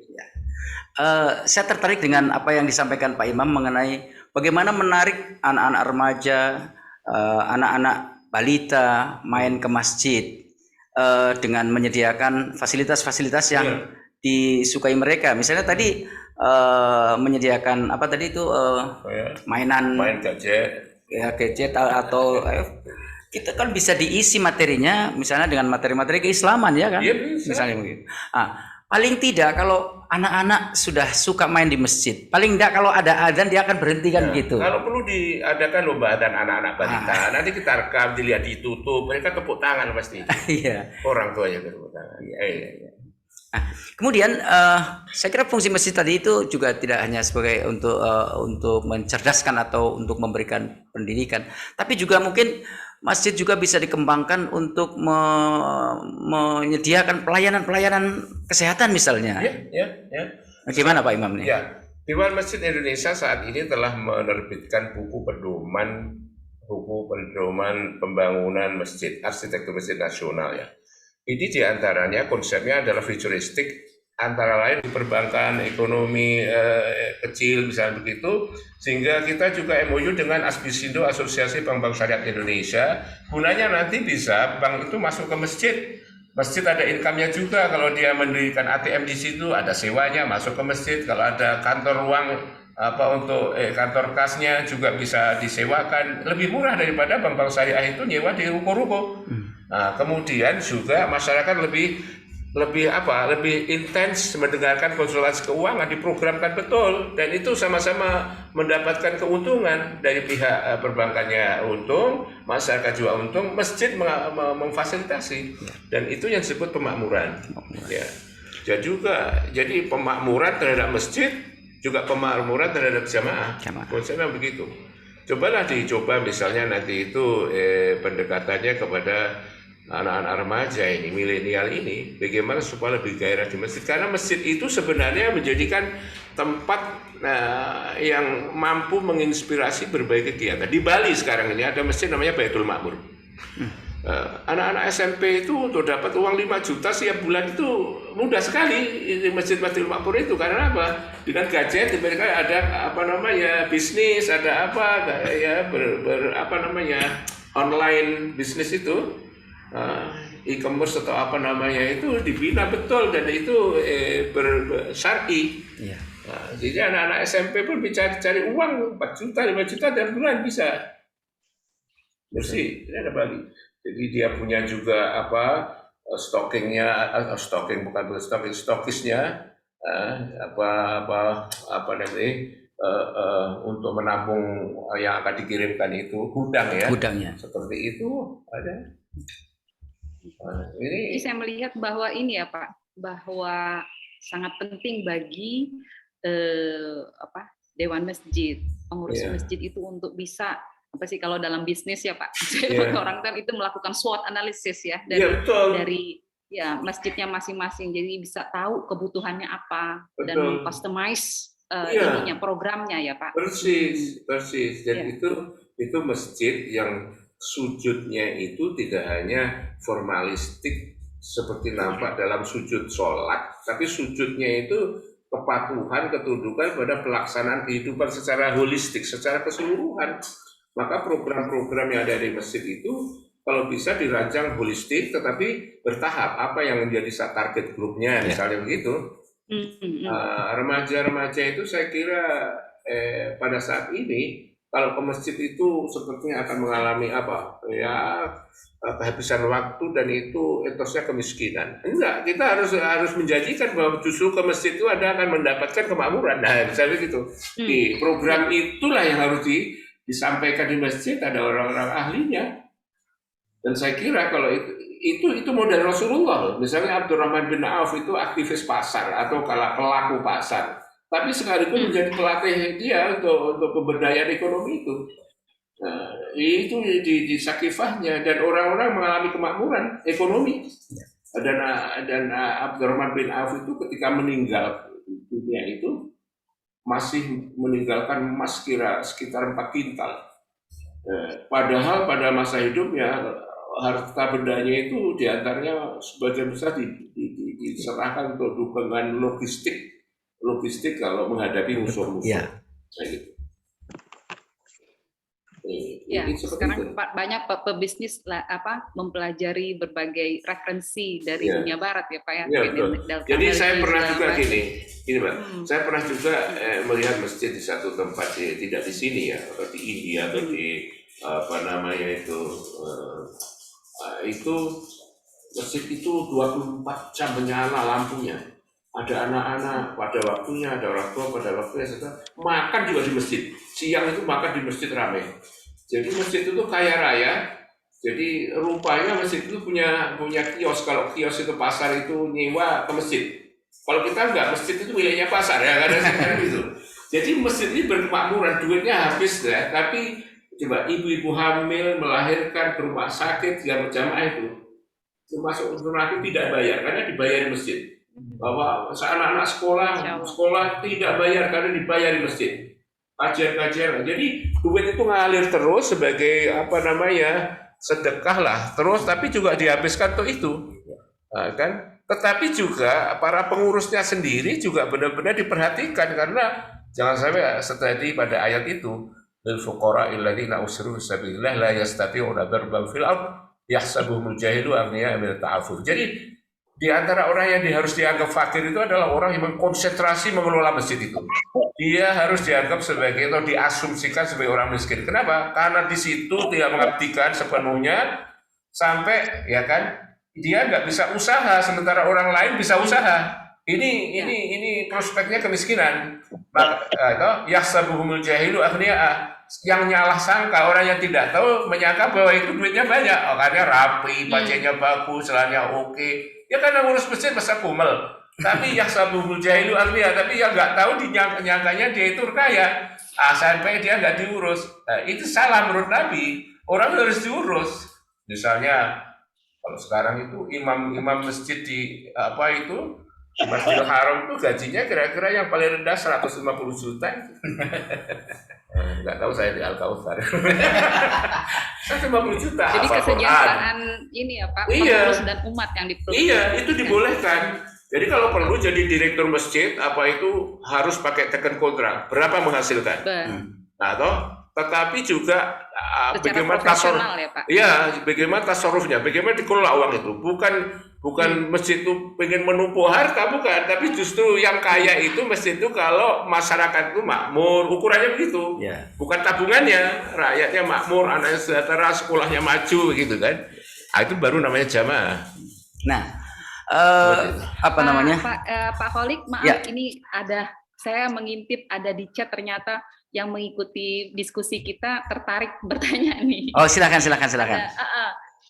Saya tertarik dengan apa yang disampaikan Pak Imam mengenai bagaimana menarik anak-anak remaja, anak-anak balita main ke masjid dengan menyediakan fasilitas-fasilitas yang disukai mereka. Misalnya tadi menyediakan apa tadi itu mainan, main gadget, ya gadget atau kita kan bisa diisi materinya misalnya dengan materi-materi keislaman ya kan, Iya, bisa. misalnya begitu. Paling tidak kalau anak-anak sudah suka main di masjid, paling tidak kalau ada adzan dia akan berhenti kan gitu. Kalau perlu diadakan lomba adzan anak-anak balita, nanti kita rekam, dilihat di YouTube, mereka tepuk tangan pasti. Iya. Orang tuanya tepuk tangan. Kemudian saya kira fungsi masjid tadi itu juga tidak hanya sebagai untuk mencerdaskan atau untuk memberikan pendidikan, tapi juga mungkin masjid juga bisa dikembangkan untuk menyediakan pelayanan-pelayanan kesehatan misalnya. Ya. Bagaimana Pak Imam nih? Ya, Dewan Masjid Indonesia saat ini telah menerbitkan buku pedoman pembangunan masjid, arsitektur masjid nasional ya. Ini diantaranya konsepnya adalah futuristik, antara lain perbankan, ekonomi kecil misalnya begitu, sehingga kita juga MOU dengan Asbisindo, Asosiasi Bank-Bank Syariah Indonesia, gunanya nanti bisa bank itu masuk ke masjid. Masjid ada income-nya juga, kalau dia mendirikan ATM di situ ada sewanya masuk ke masjid, kalau ada kantor ruang untuk kantor kasnya juga bisa disewakan, lebih murah daripada bank-bank syariah itu nyewa di ruko-ruko. Nah, kemudian juga masyarakat lebih intens mendengarkan konsultasi keuangan, diprogramkan betul, dan itu sama-sama mendapatkan keuntungan. Dari pihak perbankannya untung, masyarakat juga untung, masjid memfasilitasi, dan itu yang disebut pemakmuran. Ya. Jadi pemakmuran terhadap masjid juga pemakmuran terhadap jamaah. Konsepnya begitu. Dicoba misalnya nanti itu pendekatannya kepada anak-anak remaja ini, milenial ini, bagaimana supaya lebih gairah di masjid, karena masjid itu sebenarnya menjadikan tempat yang mampu menginspirasi berbagai kegiatan. Di Bali sekarang ini ada masjid namanya Baitul Ma'mur. Anak-anak SMP itu untuk dapat uang 5 juta setiap bulan itu mudah sekali di masjid Baitul Ma'mur itu, karena apa? Dengan gadget mereka ada bisnis, ada online bisnis itu. E-commerce atau itu dibina betul, dan itu syar'i. Iya. Jadi anak-anak SMP pun bisa cari uang 4 juta, 5 juta dan bulan bisa bersih. Ini ada Bali. Jadi dia punya juga stokisnya untuk menampung yang akan dikirimkan itu, gudangnya seperti itu ada. Jadi saya melihat bahwa ini ya Pak, bahwa sangat penting bagi Dewan Masjid, pengurus masjid itu untuk bisa kalau dalam bisnis ya Pak, orang kan itu melakukan SWOT analisis ya dari masjidnya masing-masing, jadi bisa tahu kebutuhannya apa dan mengcustomize programnya ya Pak. Persis. Dan itu masjid yang sujudnya itu tidak hanya formalistik seperti nampak dalam sujud sholat, tapi sujudnya itu kepatuhan, ketundukan pada pelaksanaan kehidupan secara holistik, secara keseluruhan. Maka program-program yang ada di masjid itu kalau bisa dirancang holistik tetapi bertahap, apa yang menjadi target grupnya misalnya begitu. Remaja-remaja itu saya kira pada saat ini kalau ke masjid itu sepertinya akan mengalami kehabisan waktu, dan itu etosnya kemiskinan. Enggak, kita harus menjanjikan bahwa justru ke masjid itu akan mendapatkan kemakmuran. Nah, misalnya gitu. Di program itulah yang harus disampaikan di masjid, ada orang-orang ahlinya. Dan saya kira kalau itu model Rasulullah. Misalnya Abdurrahman bin Auf itu aktivis pasar atau pelaku pasar, tapi sekaligus menjadi pelatih dia untuk pemberdayaan ekonomi itu. Nah, itu di Sakifahnya, dan orang-orang mengalami kemakmuran ekonomi. Dan Abdurrahman bin Auf itu ketika meninggal dunia itu masih meninggalkan emas sekitar 4 kintal. Padahal pada masa hidupnya harta bendanya itu diantaranya sebagian besar diserahkan untuk dukungan logistik kalau menghadapi musuh-musuh. Ya. Nah, gitu. Ya, Ini seperti sekarang itu. banyak pebisnis mempelajari berbagai referensi dari Ya. dunia barat ya Pak ya. Ya, betul. Jadi saya pernah juga gini Mbak, saya pernah juga melihat masjid di satu tempat, tidak di sini ya, atau di India atau di apa namanya itu masjid itu 24 jam menyala lampunya. Ada anak-anak pada waktunya, ada orang tua pada waktunya, makan juga di masjid. Siang itu makan di masjid ramai. Jadi masjid itu kaya raya. Jadi rupanya masjid itu punya kios. Kalau kios itu pasar itu nyewa ke masjid. Kalau kita enggak, masjid itu wilayahnya pasar ya, kadang-kadang gitu. Jadi masjid ini berkemakmuran, duitnya habis ya. Tapi coba ibu-ibu hamil melahirkan ke rumah sakit yang berjamaah itu, termasuk rumah sakit tidak bayar karena dibayar di masjid. Bahwa anak-anak sekolah tidak bayar karena dibayar di masjid. Kajian-kajian. Jadi duit itu ngalir terus sebagai apa namanya sedekah lah. Terus tapi juga dihabiskan untuk itu, kan? Tetapi juga para pengurusnya sendiri juga benar-benar diperhatikan karena jangan sampai seperti pada ayat itu lil fuqara alladziina usrifu sabilillah la yastati'una darban fil ard yahsabuhumul jahilu aghniya min ta'affuf. Jadi di antara orang yang harus dianggap fakir itu adalah orang yang mengkonsentrasi mengelola masjid itu. Dia harus dianggap sebagai atau diasumsikan sebagai orang miskin. Kenapa? Karena di situ dia mengabdikan sepenuhnya sampai ya kan dia nggak bisa usaha sementara orang lain bisa usaha. Ini prospeknya kemiskinan. Maka yahsabuhumul jahilu aghniya. Yang nyalah sangka orang yang tidak tahu menyangka bahwa itu duitnya banyak. Karena rapi, bacanya bagus, celananya oke. Ya karena ngurus masjid masa kumel. Tapi yahsabuhumul jahilu aghniya, tapi yang nggak tahu nyangkanya dia itu kaya. Sampai dia nggak diurus. Nah, itu salah menurut Nabi. Orang harus diurus. Misalnya kalau sekarang itu imam masjid di Masjidil Haram itu gajinya kira-kira yang paling rendah 150 juta. Nggak tahu saya di Al-Kautsar. 150 juta. Jadi kesejahteraan ini ya Pak, pengurus dan umat yang diperlukan. Iya, itu dibolehkan. Jadi kalau perlu jadi direktur masjid itu harus pakai teken kontrak. Berapa menghasilkan? Nah, tetapi juga bagaimana tasarruf, bagaimana tasarrufnya, bagaimana dikelola uang itu. Bukan masjid itu pengen menumpuk harta, bukan. Tapi justru yang kaya itu masjid itu kalau masyarakat itu makmur, ukurannya begitu. Bukan tabungannya, rakyatnya makmur, anaknya sejahtera, sekolahnya maju, begitu kan. Itu baru namanya jamaah. Nah, apa namanya? Pak Kholik, maaf ini saya mengintip ada di chat ternyata yang mengikuti diskusi kita tertarik bertanya nih. Oh silakan.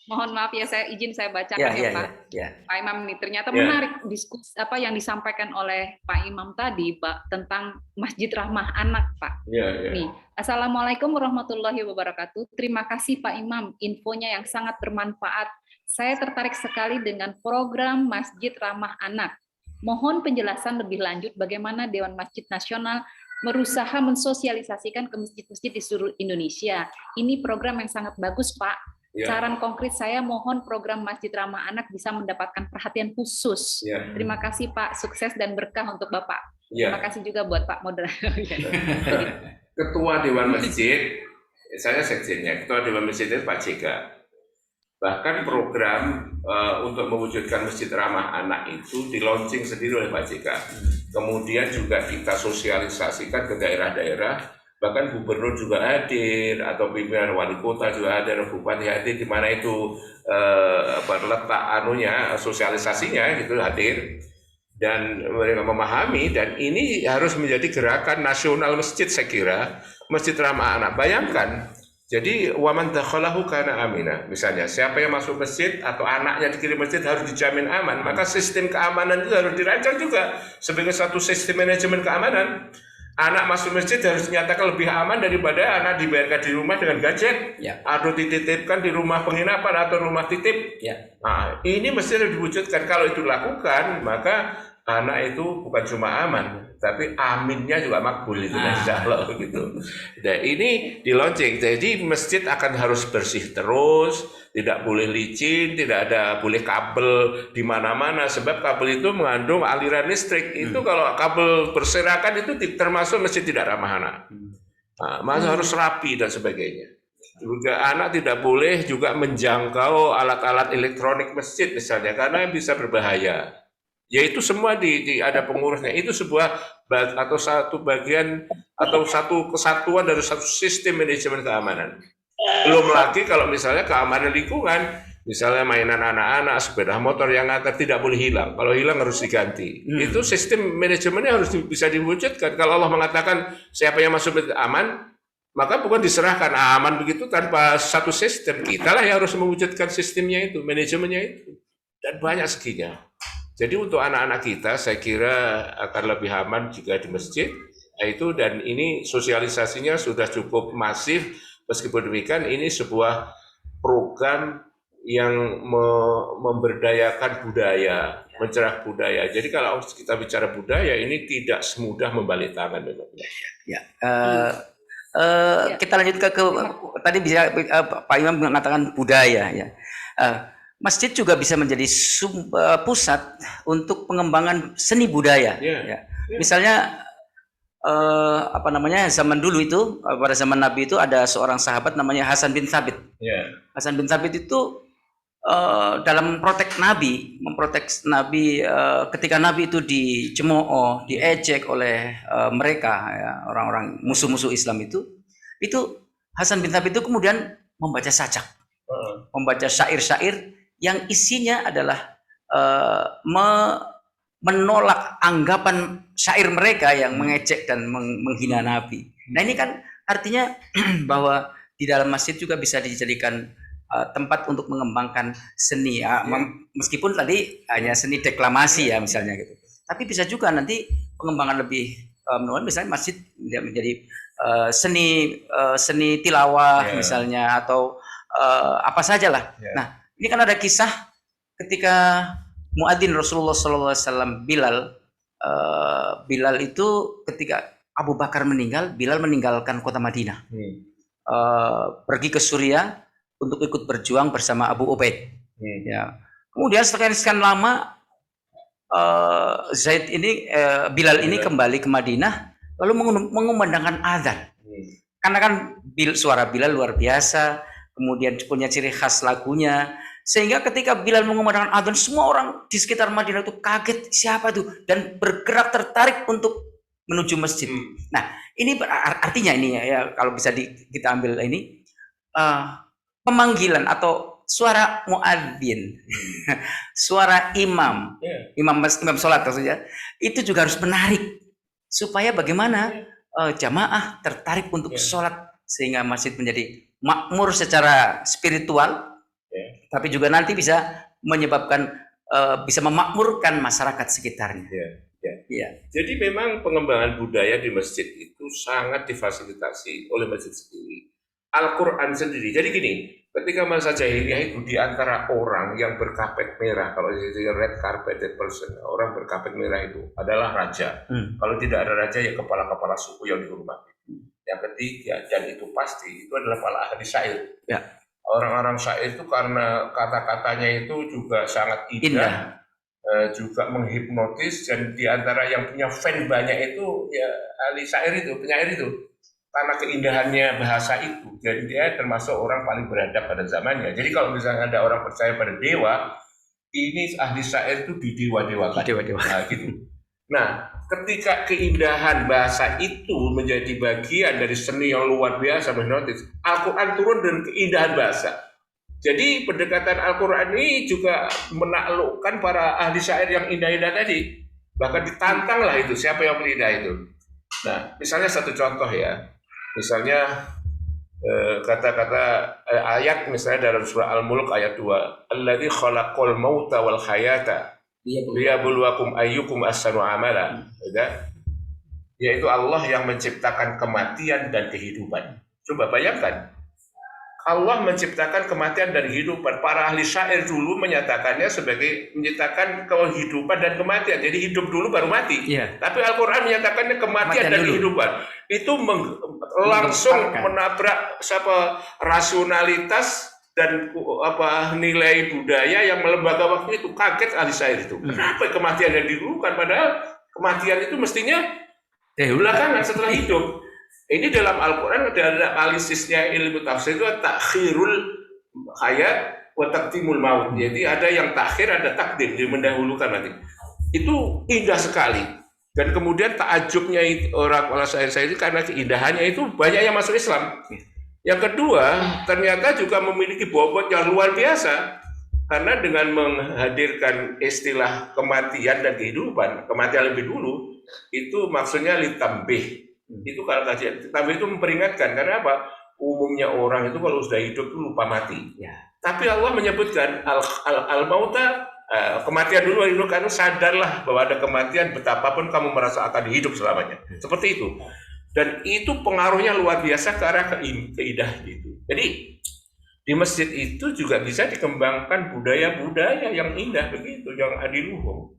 Mohon maaf ya, saya bacakan Pak. Pak Imam nih ternyata menarik diskusi yang disampaikan oleh Pak Imam tadi Pak tentang Masjid Ramah Anak Pak. Nih, Assalamualaikum warahmatullahi wabarakatuh. Terima kasih Pak Imam, infonya yang sangat bermanfaat. Saya tertarik sekali dengan program Masjid Ramah Anak. Mohon penjelasan lebih lanjut bagaimana Dewan Masjid Nasional berusaha mensosialisasikan ke masjid-masjid di seluruh Indonesia. Ini program yang sangat bagus, Pak. Saran konkret saya mohon program Masjid Ramah Anak bisa mendapatkan perhatian khusus. Terima kasih Pak, sukses dan berkah untuk Bapak. Terima kasih juga buat Pak moderator. Ketua Dewan Masjid, saya sekjennya, Ketua Dewan Masjid itu Pak JK. Bahkan program untuk mewujudkan Masjid Ramah Anak itu di-launching sendiri oleh Pak JK. Kemudian juga kita sosialisasikan ke daerah-daerah. Bahkan gubernur juga hadir atau pimpinan wali kota juga hadir, bupati hadir, di mana itu letak sosialisasinya gitu hadir, dan mereka memahami, dan ini harus menjadi gerakan nasional masjid. Saya kira Masjid Ramah Anak, bayangkan, jadi waman dakhalahu kana amina, misalnya siapa yang masuk masjid atau anaknya dikirim masjid harus dijamin aman, maka sistem keamanan itu harus dirancang juga sebagai satu sistem manajemen keamanan. Anak masuk masjid harus dinyatakan lebih aman daripada anak dibiarkan di rumah dengan gadget, atau dititipkan di rumah penginapan atau rumah titip. Nah, ini mesti diwujudkan. Kalau itu dilakukan, maka anak itu bukan cuma aman, tapi aminnya juga makbul itu insya Allah gitu. Nah, ini di launching, jadi masjid akan harus bersih terus, tidak boleh licin, tidak ada boleh kabel di mana-mana sebab kabel itu mengandung aliran listrik. Itu kalau kabel berserakan itu termasuk masjid tidak ramah anak. Masa harus rapi dan sebagainya. Juga anak tidak boleh juga menjangkau alat-alat elektronik masjid misalnya karena bisa berbahaya. Yaitu semua ada pengurusnya. Itu sebuah atau satu bagian atau satu kesatuan dari satu sistem manajemen keamanan. Belum lagi kalau misalnya keamanan lingkungan, misalnya mainan anak-anak, sepeda motor yang antar tidak boleh hilang. Kalau hilang harus diganti. Itu sistem manajemennya harus bisa diwujudkan. Kalau Allah mengatakan siapa yang masuk masjid aman, maka bukan diserahkan aman begitu tanpa satu sistem. Kita lah yang harus mewujudkan sistemnya itu, manajemennya itu. Dan banyak seginya. Jadi untuk anak-anak kita saya kira akan lebih aman jika di masjid itu, dan ini sosialisasinya sudah cukup masif. Meskipun demikian ini sebuah program yang memberdayakan budaya, mencerah budaya. Jadi kalau kita bicara budaya ini tidak semudah membalik tangan memang. Kita lanjut ke tadi bisa Pak Imam mengatakan budaya ya. Masjid juga bisa menjadi pusat untuk pengembangan seni budaya. Ya. Misalnya zaman dulu itu pada zaman Nabi itu ada seorang sahabat namanya Hasan bin Thabit. Hasan bin Thabit itu dalam memprotek Nabi ketika Nabi itu dicemooh, diejek oleh mereka ya, orang-orang musuh-musuh Islam itu Hasan bin Thabit itu kemudian membaca sajak, membaca syair-syair yang isinya adalah menolak anggapan syair mereka yang mengejek dan menghina Nabi. Nah ini kan artinya bahwa di dalam masjid juga bisa dijadikan tempat untuk mengembangkan seni, meskipun tadi hanya seni deklamasi ya misalnya gitu. Tapi bisa juga nanti pengembangan lebih menurut misalnya masjid menjadi seni tilawah misalnya atau apa sajalah. Nah ini kan ada kisah ketika muadzin Rasulullah SAW Bilal itu ketika Abu Bakar meninggal, Bilal meninggalkan kota Madinah, pergi ke Suriah untuk ikut berjuang bersama Abu Ubaid. Ya. Kemudian sekian lama Bilal ini kembali ke Madinah lalu mengumandangkan azan. Karena kan suara Bilal luar biasa, kemudian punya ciri khas lagunya. Sehingga ketika Bilal mengumandangkan adzan, semua orang di sekitar Madinah itu kaget, siapa itu, dan bergerak tertarik untuk menuju masjid. Nah, ini artinya ini ya kalau bisa kita ambil ini pemanggilan atau suara muadzin, suara imam sholat maksudnya, itu juga harus menarik supaya bagaimana jamaah tertarik untuk sholat sehingga masjid menjadi makmur secara spiritual. Tapi juga nanti bisa menyebabkan bisa memakmurkan masyarakat sekitarnya. Jadi memang pengembangan budaya di masjid itu sangat difasilitasi oleh masjid sendiri. Al-Quran sendiri. Jadi gini, ketika masa jahiliyah itu di antara orang yang berkapet merah, kalau itu red carpeted person, orang berkapet merah itu adalah raja. Kalau tidak ada raja ya kepala-kepala suku yang dihormati. Yang ketiga, dan itu pasti itu adalah para ahli syair. Orang-orang syair itu karena kata-katanya itu juga sangat indah. Juga menghipnotis, dan diantara yang punya fan banyak itu ya ahli syair itu, penyair itu, karena keindahannya bahasa itu. Jadi dia termasuk orang paling beradab pada zamannya. Jadi kalau misalnya ada orang percaya pada dewa, ini ahli syair itu didewa-dewakan. Nah, gitu. Nah, ketika keindahan bahasa itu menjadi bagian dari seni yang luar biasa, menghipnotis, Al-Quran turun dengan keindahan bahasa. Jadi pendekatan Al-Quran ini juga menaklukkan para ahli syair yang indah-indah tadi. Bahkan ditantanglah itu, siapa yang indah itu. Nah, misalnya satu contoh ya. Misalnya kata-kata ayat misalnya dalam surah Al-Mulk ayat 2. Alladzi khalaqal mauta wal hayata liyabluwakum ayyukum ahsanu amala. Yaitu Allah yang menciptakan kematian dan kehidupan. Coba bayangkan. Allah menciptakan kematian dan kehidupan. Para ahli syair dulu menyatakannya sebagai menciptakan kehidupan dan kematian. Jadi hidup dulu baru mati. Iya. Tapi Al-Quran menyatakannya kematian Kematian dan dulu. kehidupan. Itu langsung Menggemparkan. menabrak rasionalitas dan nilai budaya yang melembaga waktu itu. Kaget ahli syair itu. Kenapa kematian yang didulukan? Padahal kematian itu mestinya belakangan setelah hidup. Ini dalam Al-Quran ada analisisnya ilmu tafsir itu takhirul hayat wa taqdimul maut. Jadi ada yang takhir, ada takdim, dia mendahulukan nanti. Itu indah sekali. Dan kemudian takjubnya orang syair-syair itu karena keindahannya itu banyak yang masuk Islam. Yang kedua, ternyata juga memiliki bobot yang luar biasa. Karena dengan menghadirkan istilah kematian dan kehidupan, kematian lebih dulu, itu maksudnya litambih. Itu kalau kajian, tapi itu memperingatkan karena apa? Umumnya orang itu kalau sudah hidup itu lupa mati. Ya. Tapi Allah menyebutkan al-mauta, kematian dulu karena sadarlah bahwa ada kematian betapapun kamu merasa akan hidup selamanya. Seperti itu. Dan itu pengaruhnya luar biasa ke arah keindahan itu. Jadi di masjid itu juga bisa dikembangkan budaya-budaya yang indah begitu, yang adiluhum.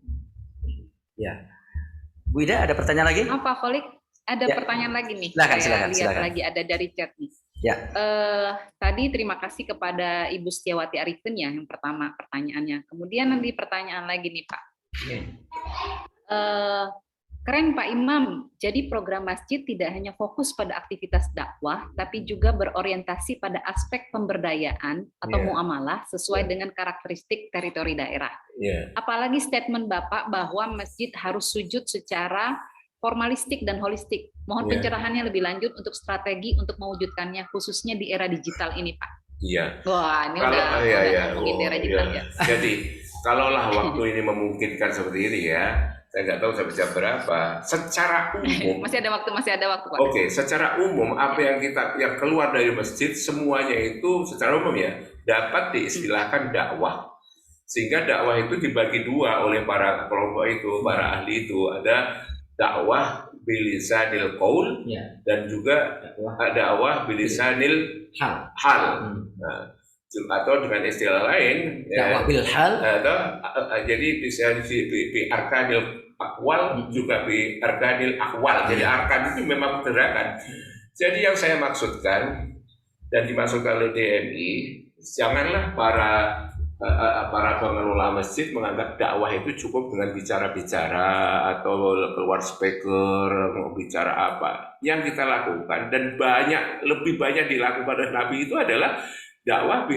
Ya. Bu Ida, ada pertanyaan lagi? Pak Kholik, ada Ya. pertanyaan lagi nih. Silakan, Saya lihat silakan. lagi ada dari chat nih. Ya. Tadi terima kasih kepada Ibu Setiawati Arifin ya yang pertama pertanyaannya. Kemudian nanti pertanyaan lagi nih Pak. Keren Pak Imam. Jadi program masjid tidak hanya fokus pada aktivitas dakwah, tapi juga berorientasi pada aspek pemberdayaan atau Yeah. muamalah sesuai dengan karakteristik teritori daerah. Yeah. Apalagi statement Bapak bahwa masjid harus sujud secara formalistik dan holistik. Mohon Yeah. pencerahannya lebih lanjut untuk strategi untuk mewujudkannya khususnya di era digital ini, Pak. Iya. Wah, ini Kalau udah ngomongin di era digital ya. Jadi kalaulah waktu ini memungkinkan seperti ini ya, saya nggak tahu sampai jam berapa. Secara umum, Masih ada waktu, Pak. Oke, secara umum apa yang keluar dari masjid semuanya itu secara umum ya dapat diistilahkan dakwah. Sehingga dakwah itu dibagi dua oleh para kelompok itu, para ahli itu. Ada dakwah bilisanil qaul dan juga dakwah bilisanil hal. Nah, atau dengan istilah lain Dakwah bil hal. Jadi bisa di arkanil akwal juga di arkanil akwal. Jadi arkan itu memang gerakan. Jadi yang saya maksudkan dan dimaksudkan oleh DMI, janganlah para pengelola masjid menganggap dakwah itu cukup dengan bicara-bicara atau keluar speaker mau bicara apa. Yang kita lakukan dan lebih banyak dilakukan oleh Nabi itu adalah dakwah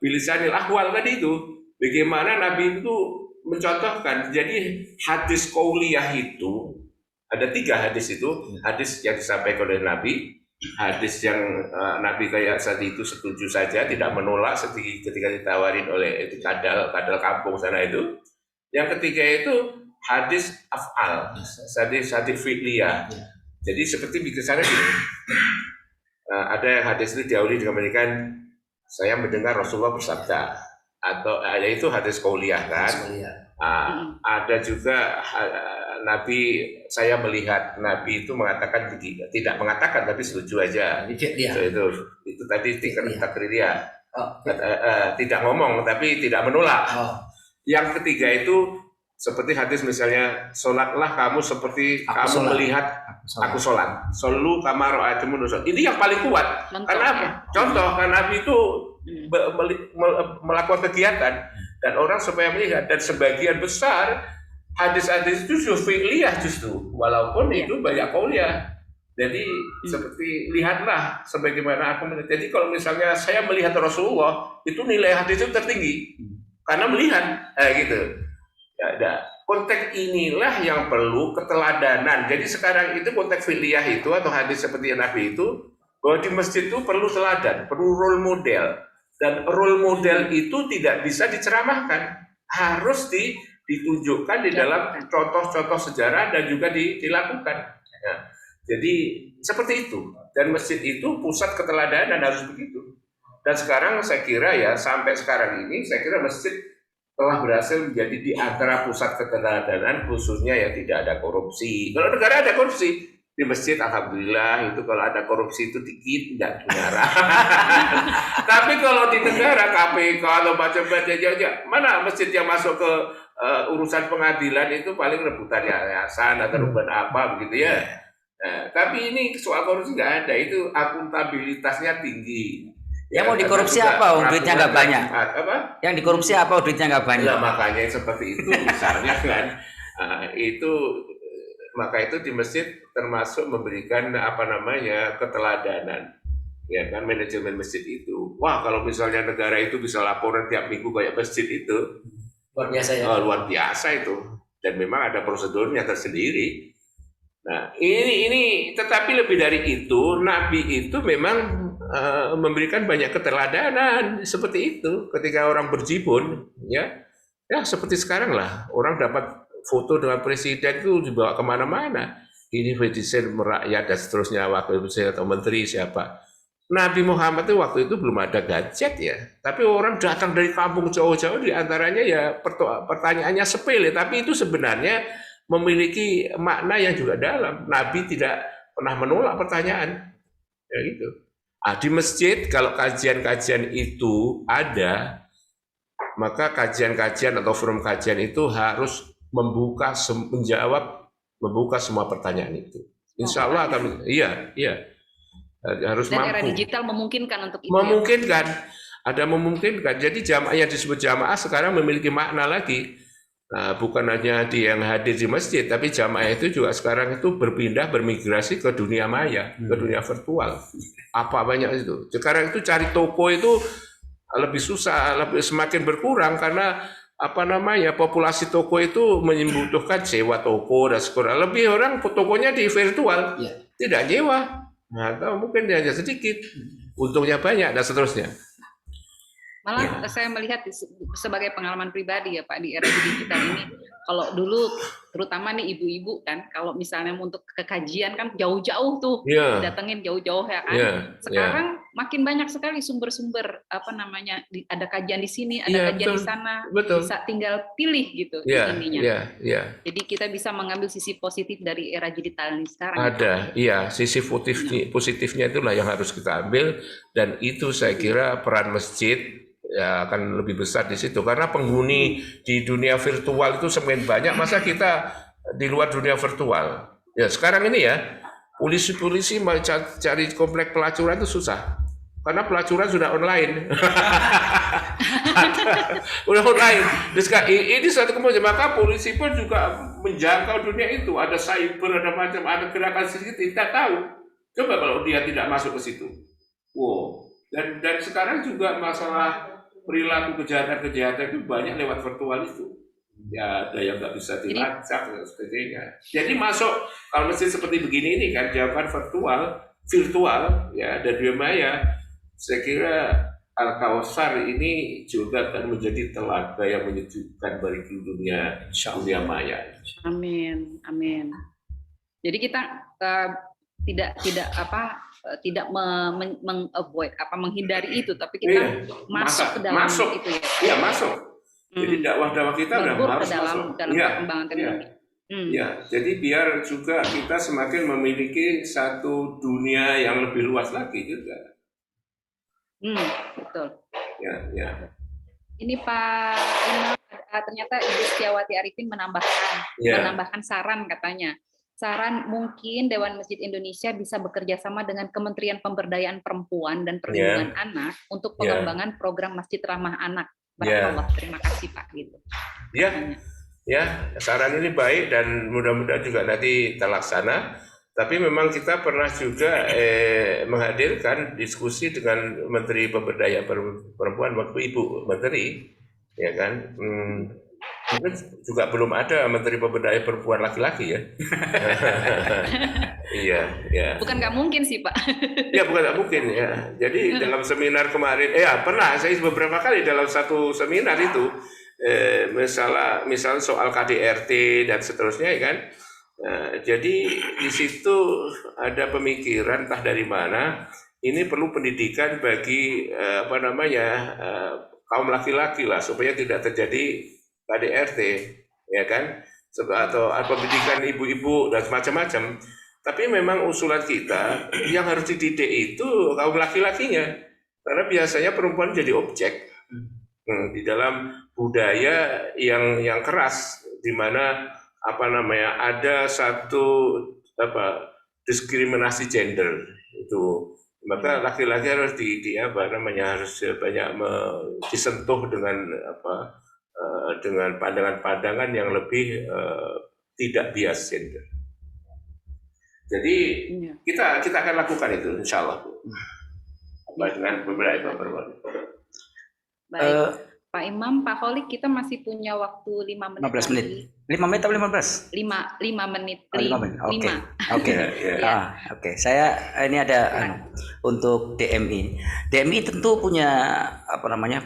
bilisanil ahwal tadi itu. Bagaimana Nabi itu mencontohkan. Jadi hadis qauliyah itu ada 3 hadis itu. Hadis yang disampaikan oleh Nabi, hadis yang Nabi kayak saat itu setuju saja, tidak menolak ketika ditawarin oleh kadal kampung sana itu. Yang ketiga itu hadis af'al, hadis fi'liyah. Jadi seperti biasanya gini. Ada hadis itu diawali dengan memberikan saya mendengar Rasulullah bersabda, atau itu hadis qauliyah kan. Ada juga Nabi, saya melihat Nabi itu mengatakan begitu, tidak mengatakan tapi setuju aja. Itu tadi takririah. Tidak ngomong tapi tidak menolak. Yang ketiga itu seperti hadis misalnya, sholatlah kamu seperti kamu melihat aku sholat. Sholu kama ra'aitumuni usolli. Ini yang paling kuat. Karena apa? Contoh, karena Nabi itu melakukan kegiatan dan orang supaya melihat, dan sebagian besar hadis-hadis itu justru fi'liyah justru, walaupun itu banyak qauliyah. Jadi seperti lihatlah sebagaimana aku melihat. Jadi kalau misalnya saya melihat Rasulullah, itu nilai hadis itu tertinggi karena melihat gitu. Ya, konteks inilah yang perlu keteladanan. Jadi sekarang itu konteks fi'liyah itu atau hadis seperti Nabi itu, bahwa di masjid itu perlu teladan, perlu role model. Dan role model itu tidak bisa diceramahkan, harus ditunjukkan di dalam contoh-contoh sejarah dan juga dilakukan. Ya. Jadi seperti itu. Dan masjid itu pusat keteladanan, harus begitu. Dan sekarang saya kira ya, sampai sekarang ini saya kira masjid telah berhasil menjadi di antara pusat keteladanan, khususnya ya tidak ada korupsi. Kalau negara ada korupsi, Di masjid alhamdulillah itu kalau ada korupsi itu dikit enggak negara. Tapi kalau di negara KPK kalau macam-macam aja, mana masjid yang masuk ke urusan pengadilan itu paling rebutan yayasan atau rebutan apa begitu ya. Tapi ini soal korupsi nggak ada, itu akuntabilitasnya tinggi. Yang mau dikorupsi apa? Duitnya nggak banyak. Apa? Yang dikorupsi apa? Duitnya nggak banyak. Nah, makanya seperti itu misalnya kan, maka itu di masjid termasuk memberikan apa namanya keteladanan, ya kan, manajemen masjid itu. Wah, kalau misalnya negara itu bisa laporan tiap minggu kayak masjid itu, Luar biasa ya. luar biasa itu. Dan memang ada prosedurnya tersendiri. Nah, ini tetapi lebih dari itu, Nabi itu memang memberikan banyak keteladanan seperti itu ketika orang berjibun, ya seperti sekarang lah, orang dapat foto dengan presiden itu dibawa kemana-mana, ini presiden merakyat dan seterusnya, wakil presiden atau menteri siapa. Nabi Muhammad itu waktu itu belum ada gadget ya, tapi orang datang dari kampung jauh-jauh, diantaranya ya pertanyaannya sepele, tapi itu sebenarnya memiliki makna yang juga dalam. Nabi tidak pernah menolak pertanyaan, ya gitu. Di masjid kalau kajian-kajian itu ada, maka kajian-kajian atau forum kajian itu harus membuka semua pertanyaan itu. Insya Allah akan, iya, harus Dan mampu. era digital memungkinkan untuk itu. Memungkinkan, ada memungkinkan. Jadi jamaah yang disebut jamaah sekarang memiliki makna lagi. Nah, bukan hanya yang hadir di masjid, tapi jamaah itu juga sekarang itu bermigrasi ke dunia maya, ke dunia virtual. Apa banyak itu. Sekarang itu cari toko itu lebih susah, semakin berkurang karena apa namanya, populasi toko itu membutuhkan sewa toko dan sekolah. Lebih orang tokonya di virtual, tidak nyewa. Nah, atau mungkin hanya sedikit, untungnya banyak dan seterusnya. Malah saya melihat sebagai pengalaman pribadi ya Pak, di era digital ini, kalau dulu terutama nih ibu-ibu kan, kalau misalnya untuk ke kajian kan jauh-jauh tuh, datengin jauh-jauh ya kan. Sekarang makin banyak sekali sumber-sumber apa namanya, ada kajian di sini, ada kajian di sana, bisa tinggal pilih gitu ininya. Jadi kita bisa mengambil sisi positif dari era digital ini sekarang. Ada, sisi positifnya itulah yang harus kita ambil, dan itu saya kira peran masjid ya akan lebih besar di situ, karena penghuni di dunia virtual itu semakin banyak, masa kita di luar dunia virtual. Ya sekarang ini ya, polisi mau cari komplek pelacuran itu susah, karena pelacuran sudah online. Udah online. Ini suatu kemudian, maka polisi pun juga menjangkau dunia itu, ada cyber, ada macam, ada gerakan sedikit, tidak tahu. Coba kalau dia tidak masuk ke situ. Wow. Dan sekarang juga masalah perilaku kejahatan itu banyak lewat virtual itu. Ya ada yang nggak bisa dilacak dan sebagainya. Jadi masuk, kalau masjid seperti begini ini kan jawaban virtual ya, dan dunia maya. Saya kira Al-Kautsar ini juga akan menjadi telaga yang menyejukkan bagi dunia maya. Amin. Jadi kita tidak mengavoid menghindari itu, tapi kita masuk ke dalam itu ya. Iya, masuk. Jadi dakwah kita udah harus dalam perkembangan teknologi. Ya, jadi biar juga kita semakin memiliki satu dunia yang lebih luas lagi juga. Betul. Ya. Ini Pak ternyata Ibu Setiawati Arifin menambahkan saran katanya. Saran mungkin Dewan Masjid Indonesia bisa bekerja sama dengan Kementerian Pemberdayaan Perempuan dan Perlindungan Anak untuk pengembangan program Masjid Ramah Anak. Barakallah. Terima kasih Pak. Gitu. Ya, saran ini baik dan mudah-mudahan juga nanti terlaksana. Tapi memang kita pernah juga menghadirkan diskusi dengan Menteri Pemberdayaan Perempuan waktu Ibu Menteri, ya kan. Mungkin juga belum ada Menteri Pemberdayaan Perempuan laki-laki ya. Iya. Bukan nggak mungkin sih Pak. Ya bukan nggak mungkin ya. Jadi dalam seminar kemarin, pernah saya beberapa kali dalam satu seminar itu, misal soal KDRT dan seterusnya ya kan. Jadi di situ ada pemikiran entah dari mana, ini perlu pendidikan bagi kaum laki-laki lah, supaya tidak terjadi KDRT, ya kan, atau pendidikan ibu-ibu dan macam-macam. Tapi memang usulan kita yang harus dididik itu kaum laki-lakinya, karena biasanya perempuan jadi objek di dalam budaya yang keras, di mana ada satu diskriminasi gender itu, maka laki-laki harus harus banyak disentuh dengan pandangan-pandangan yang lebih tidak bias gender. Jadi kita akan lakukan itu, insya Allah, dengan beberapa permohonan. Baik, Pak Imam, Pak Kholik, kita masih punya waktu 5 menit 15 menit. lagi. 5 menit atau 15? 5 menit. 5 menit. Oke. 5. Oke. Ya. Oke. Saya ini ada untuk DMI. DMI tentu punya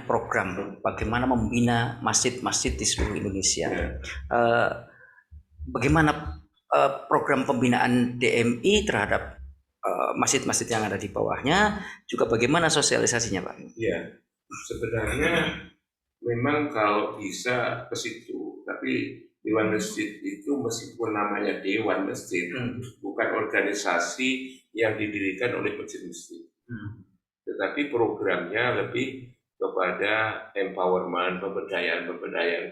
program bagaimana membina masjid-masjid di seluruh Indonesia. Bagaimana program pembinaan DMI terhadap masjid-masjid yang ada di bawahnya, juga bagaimana sosialisasinya, Pak? Iya, sebenarnya memang kalau bisa ke situ, tapi Dewan Masjid itu meskipun namanya Dewan Masjid, bukan organisasi yang didirikan oleh masjid-masjid, tetapi programnya lebih kepada empowerment, pemberdayaan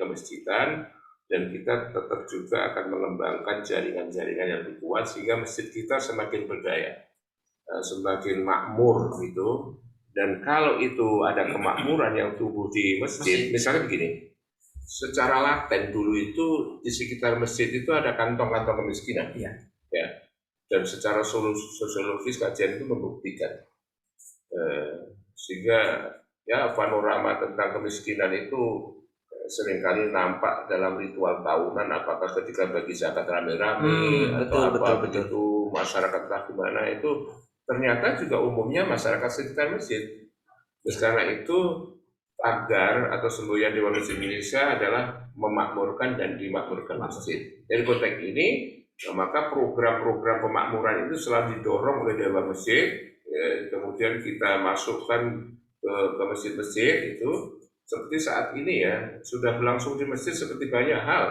kemasjidan, dan kita tetap juga akan mengembangkan jaringan-jaringan yang lebih kuat sehingga masjid kita semakin berdaya, semakin makmur gitu. Dan kalau itu ada kemakmuran yang tumbuh di masjid, misalnya begini, secara laten dulu itu di sekitar masjid itu ada kantong-kantong kemiskinan, ya. Dan secara sosiologis kajian itu membuktikan, sehingga panorama tentang kemiskinan itu seringkali nampak dalam ritual tahunan, apakah ketika bagi zakat rame-rame atau begitu masyarakat entah gimana, itu ternyata juga umumnya masyarakat sekitar masjid. Terus karena itu tagar atau semboyan Dewan Masjid Indonesia adalah memakmurkan dan dimakmurkan masjid. Dari konteks ini, maka program-program pemakmuran itu selalu didorong oleh Dewan Masjid, kemudian kita masukkan ke masjid-masjid itu. Seperti saat ini sudah berlangsung di masjid seperti banyak hal,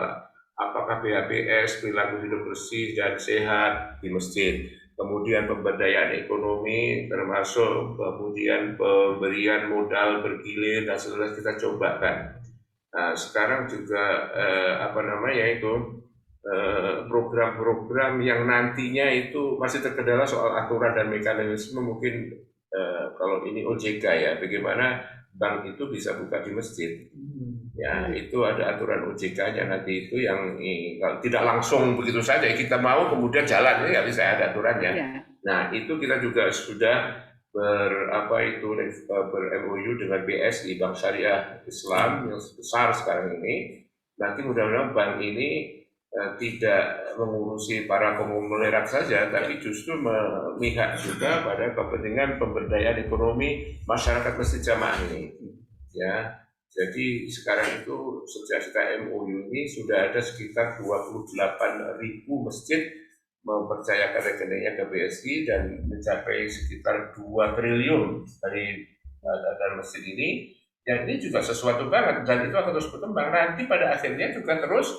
apakah PHBS, perilaku hidup bersih dan sehat di masjid, kemudian pemberdayaan ekonomi, termasuk kemudian pemberian modal bergilir dan seterusnya kita cobakan. Nah, sekarang juga program-program yang nantinya itu masih terkendala soal aturan dan mekanisme, mungkin kalau ini OJK bagaimana bank itu bisa buka di masjid. Itu ada aturan OJK-nya nanti itu yang tidak langsung begitu saja kita mau kemudian jalan, nggak bisa, ada aturannya. Nah, itu kita juga sudah ber-MOU dengan BSI, Bank Syariah Islam yang besar sekarang ini. Nanti mudah-mudahan bank ini tidak mengurusi para konglomerat saja, tapi justru memihak juga pada kepentingan pemberdayaan ekonomi masyarakat masjid jamaah ini. Jadi sekarang itu sejak kita MOU ini sudah ada sekitar 28.000 masjid mempercayakan rekeningnya ke BSI dan mencapai sekitar 2 triliun dari masjid ini. Dan ini juga sesuatu banget, dan itu akan terus berkembang. Nanti pada akhirnya juga terus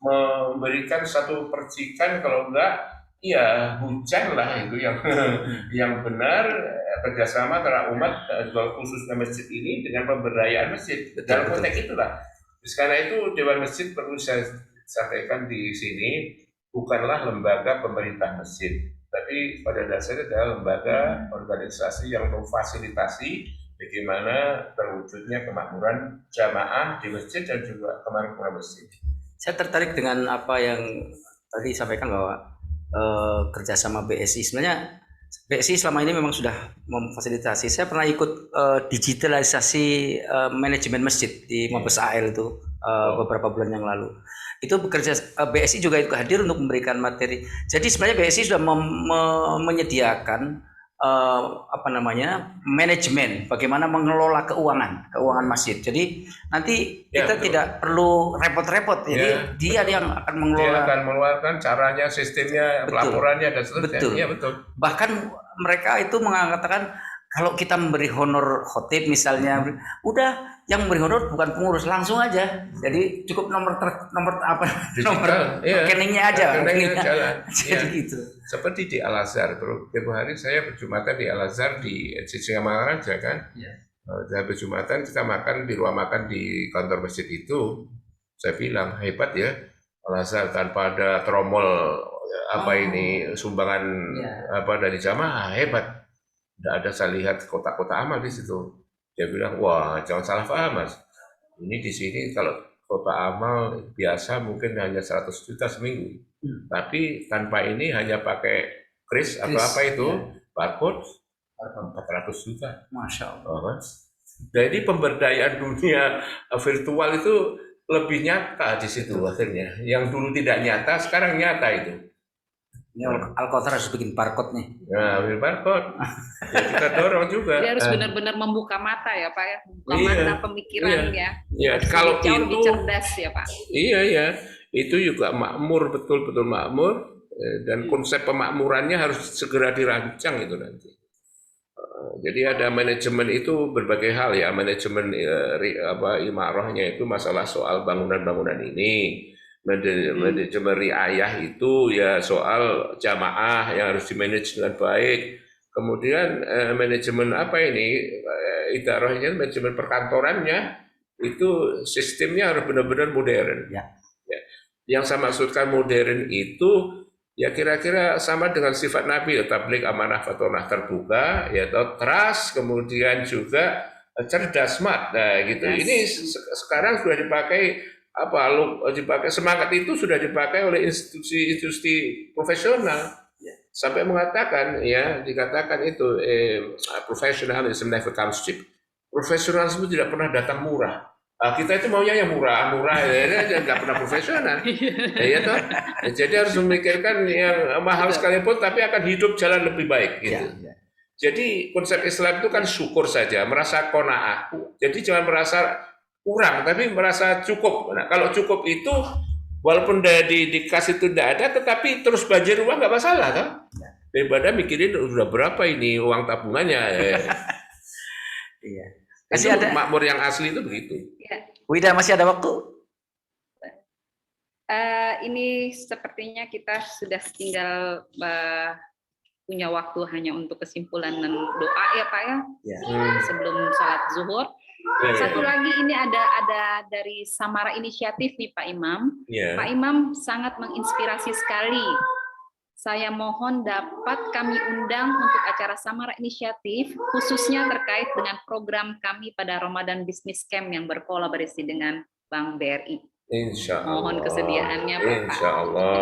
memberikan satu percikan, kalau enggak hujan lah itu yang benar, kerjasama antara umat khususnya masjid ini dengan pemberdayaan masjid. Dalam konteks itulah, karena itu Dewan Masjid perlu saya sampaikan di sini bukanlah lembaga pemerintah masjid, tapi pada dasarnya adalah lembaga organisasi yang memfasilitasi bagaimana terwujudnya kemakmuran jamaah di masjid dan juga kemakmuran masjid. Saya tertarik dengan apa yang tadi disampaikan bahwa kerjasama BSI. Sebenarnya BSI selama ini memang sudah memfasilitasi. Saya pernah ikut digitalisasi manajemen masjid di Mabes AL itu beberapa bulan yang lalu. Itu BSI juga ikut hadir untuk memberikan materi. Jadi sebenarnya BSI sudah menyediakan manajemen, bagaimana mengelola keuangan masjid. Jadi nanti kita tidak perlu repot-repot. Jadi dia yang akan mengelola. Dia akan mengeluarkan caranya, sistemnya, pelaporannya dan seterusnya. Betul. Iya, betul. Bahkan mereka itu mengatakan kalau kita memberi honor khotib misalnya, udah yang memberi honor bukan pengurus, langsung aja. Jadi cukup nomor apa? Nomor Iya. rekeningnya aja. Rekeningnya jalan. Jadi Iya. gitu. Seperti di Al Azhar, bro. Tiap hari saya berjumatan di Al Azhar di Singamangaraja kan. Iya. Saya berjumatan kita makan di ruang makan di kantor masjid itu. Saya bilang hebat ya Al Azhar tanpa ada tromol ini sumbangan apa dari jamaah, hebat. Tidak ada, saya lihat kota-kota amal di situ. Dia bilang, wah jangan salah paham mas. Ini di sini kalau kota amal biasa mungkin hanya 100 juta seminggu. Tapi tanpa ini hanya pakai kris atau apa itu, barcode, 400 juta. Masya Allah. Jadi pemberdayaan dunia virtual itu lebih nyata di situ akhirnya. Yang dulu tidak nyata, sekarang nyata itu. Ini Al-Kautsar harus bikin barcode nih. Nah, bikin barcode. Ya, kita dorong juga. Dia harus benar-benar membuka mata ya Pak ya, membuka Iya, mata pemikiran ya. Ya, kalau Jauh itu lebih cerdas ya Pak. Iya, itu juga makmur, betul-betul makmur, dan konsep pemakmurannya harus segera dirancang itu nanti. Jadi ada manajemen itu berbagai hal ya, manajemen imarahnya itu masalah soal bangunan-bangunan ini. Manajemen riayah itu ya soal jamaah yang harus dimanage dengan baik. Kemudian manajemen idarahnya, manajemen perkantorannya itu sistemnya harus benar-benar modern. Ya. Yang saya maksudkan modern itu ya kira-kira sama dengan sifat Nabi, tabligh, amanah, fatonah, terbuka, ya trust, kemudian juga cerdas, smart. Nah, gitu. Yes. Ini sekarang sudah dipakai semangat itu sudah dipakai oleh institusi profesional. Sampai dikatakan itu professionalism never comes cheap. Profesionalisme tidak pernah datang murah. Kita itu maunya yang murah ya, nggak pernah profesional. Ya toh. Jadi harus memikirkan yang mahal sekalipun tapi akan hidup jalan lebih baik gitu. Jadi konsep Islam itu kan syukur saja, merasa qanaah. Jadi jangan merasa kurang tapi merasa cukup. Nah, kalau cukup itu walaupun dikasih itu tidak ada, tetapi terus banjir uang nggak masalah kan? Daripada mikirin udah berapa ini uang tabungannya. Iya. Masih ada makmur yang asli itu begitu. Ya. Wida, masih ada waktu? Ini sepertinya kita sudah tinggal punya waktu hanya untuk kesimpulan dan doa ya Pak ya. Sebelum sholat zuhur. Satu lagi ini ada dari Samara Inisiatif nih Pak Imam. Pak Imam sangat menginspirasi sekali. Saya mohon dapat kami undang untuk acara Samara Inisiatif, khususnya terkait dengan program kami pada Ramadan Business Camp yang berkolaborasi dengan Bank BRI. Insya Allah. Mohon kesediaannya Pak. Insya Allah.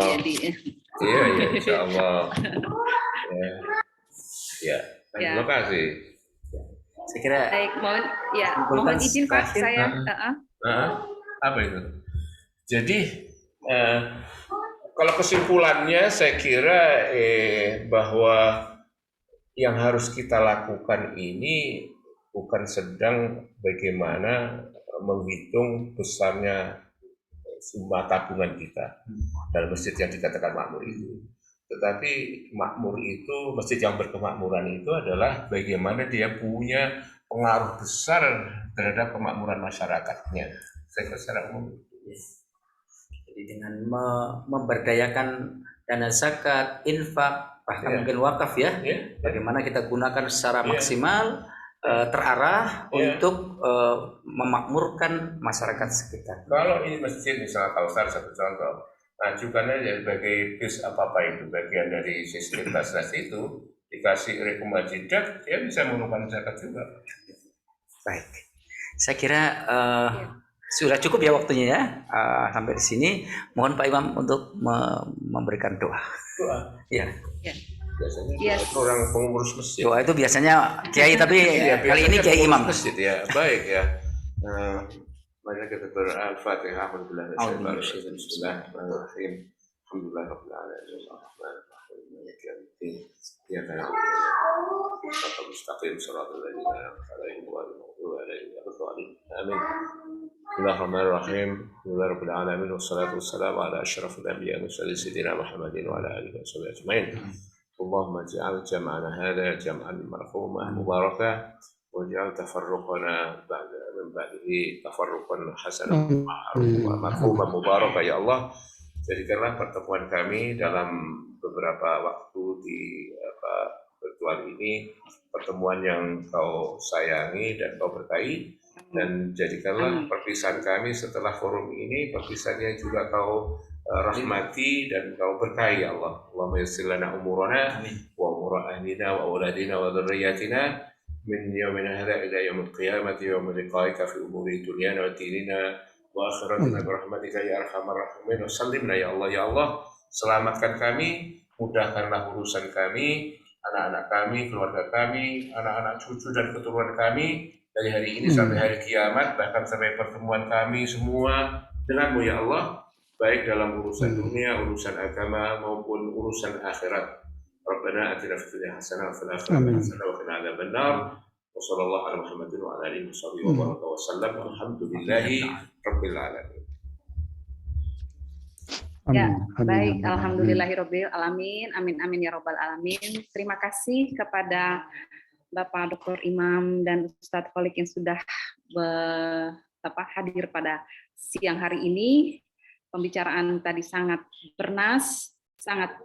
Iya, insya Allah. Terima kasih. Saya kira. Baik, mohon izin Pak, saya. Apa itu? Jadi kalau kesimpulannya saya kira bahwa yang harus kita lakukan ini bukan sedang bagaimana menghitung besarnya sumber tabungan kita dalam masjid yang dikatakan makmur itu. Tetapi makmur itu, masjid yang berkemakmuran itu adalah bagaimana dia punya pengaruh besar terhadap kemakmuran masyarakatnya. Saya kira secara umum. Jadi dengan memberdayakan dana zakat, infak, bahkan mungkin wakaf bagaimana kita gunakan secara maksimal, terarah untuk memakmurkan masyarakat sekitar. Kalau ini masjid misalnya Kautsar satu contoh, ajukannya sebagai bis apa itu bagian dari sistem basnas itu dikasih rekomendasi dia bisa mengeluarkan zakat juga. Baik, saya kira sudah cukup ya waktunya ya sampai di sini. Mohon Pak Imam untuk memberikan doa. Ya. Biasanya orang pengurus masjid. Doa itu biasanya kiai tapi kali ini kiai imam. Masjid ya, baik ya. Mari kita Al-Fatihah. Bismillahirrahmanirrahim. Alhamdulillahirabbil alamin. Arrahmanirrahim. Maliki yaumiddin. Iyyaka na'budu wa iyyaka nasta'in. Shiratal ladzina an'amta 'alaihim ghairil maghdubi 'alaihim waladdallin. Amin. Bismillahirrahmanirrahim. Alhamdulillahirabbil alamin wassalatu wassalamu ala asyrafil anbiya'i wal mursalin sayyidina Muhammadin wa ala alihi wa sahbihi ajmain. اللهم اجعل جمعنا هذا جمعا مرحوما مباركا واجعل تفرقنا من بعده تفرقا حسنا مرحوما مباركا ya Allah. Jadikanlah pertemuan kami dalam beberapa waktu di virtual ini pertemuan yang kau sayangi dan kau berkahi, dan jadikanlah perpisahan kami setelah forum ini perpisahan yang juga kau rahmati dan kau berkahi ya Allah. Allahumma yassir lana umurana wa umura ahlina wa auladina wa dhurriyyatina min yawmina hadha ila yaumil qiyamati wa min liqa'ika fi umuri dunyana wa dinina wa akhiratina birahmatika ya arhamar rahimin. Sallimna ya Allah, selamatkan kami, mudahkanlah urusan kami, anak-anak kami, keluarga kami, anak-anak cucu dan keturunan kami dari hari ini sampai hari kiamat, bahkan sampai pertemuan kami semua denganmu ya Allah, baik dalam urusan dunia, urusan agama maupun urusan akhirat. Rabbana atina fid dunya hasanah wa fil akhirati hasanah wa qina adzabannar. Wassallallahu ala Muhammadin wa ala alihi wa baraka wa sallam. Alhamdulillahi rabbil alamin. Ya, baik. Alhamdulillahirabbil alamin. Amin amin ya rabbal alamin. Terima kasih kepada Bapak Dr. Imam dan Ustadz Kholik yang sudah hadir pada siang hari ini. Pembicaraan tadi sangat bernas, sangat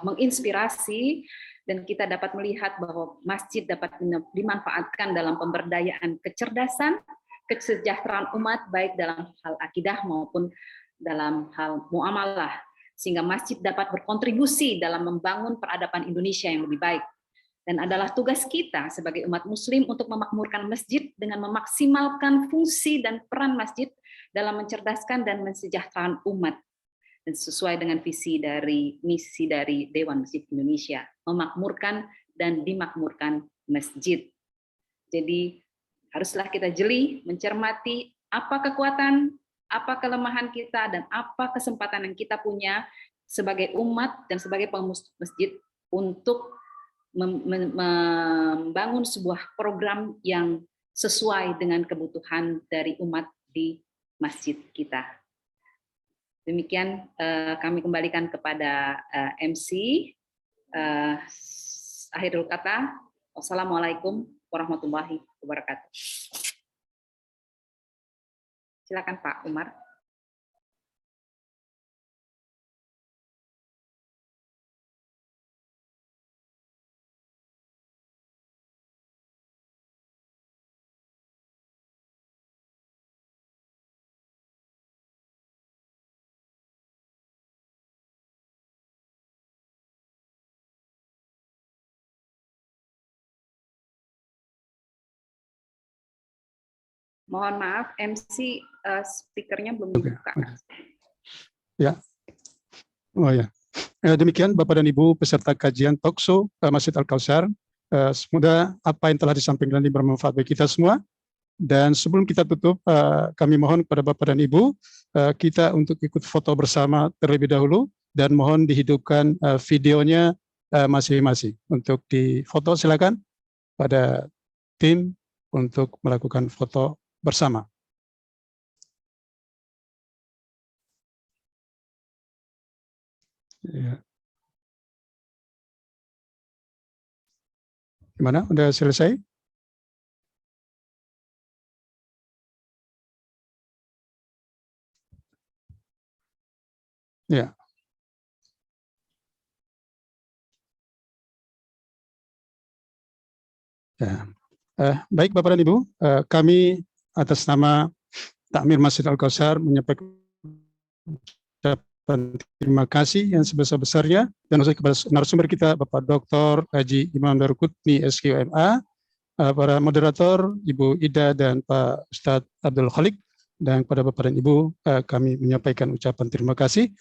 menginspirasi, dan kita dapat melihat bahwa masjid dapat dimanfaatkan dalam pemberdayaan kecerdasan, kesejahteraan umat, baik dalam hal akidah maupun dalam hal muamalah, sehingga masjid dapat berkontribusi dalam membangun peradaban Indonesia yang lebih baik. Dan adalah tugas kita sebagai umat muslim untuk memakmurkan masjid dengan memaksimalkan fungsi dan peran masjid dalam mencerdaskan dan mensejahterakan umat, dan sesuai dengan misi dari Dewan Masjid Indonesia, memakmurkan dan dimakmurkan masjid. Jadi haruslah kita jeli mencermati apa kekuatan, apa kelemahan kita, dan apa kesempatan yang kita punya sebagai umat dan sebagai pengurus masjid untuk membangun sebuah program yang sesuai dengan kebutuhan dari umat di masjid kita. Demikian kami kembalikan kepada MC. Akhirul kata, wassalamualaikum warahmatullahi wabarakatuh. Silakan Pak Umar. Mohon maaf, MC speakernya belum dibuka. Ya, oh ya. Demikian Bapak dan Ibu peserta kajian talkshow Masjid Al-Kautsar. Semoga apa yang telah disampaikan ini bermanfaat bagi kita semua. Dan sebelum kita tutup, kami mohon kepada Bapak dan Ibu kita untuk ikut foto bersama terlebih dahulu, dan mohon dihidupkan videonya masing-masing. Untuk di foto silakan pada tim untuk melakukan foto bersama. Ya. Gimana? Udah selesai? Ya. Ya. Baik Bapak dan Ibu, kami atas nama Takmir Masjid Al-Kautsar menyampaikan ucapan terima kasih yang sebesar-besarnya, dan khususnya kepada narasumber kita Bapak Dr. Haji Imam Daruqutni SQMA, para moderator Ibu Ida dan Pak Ustadz Abdul Kholik, dan kepada Bapak dan Ibu kami menyampaikan ucapan terima kasih.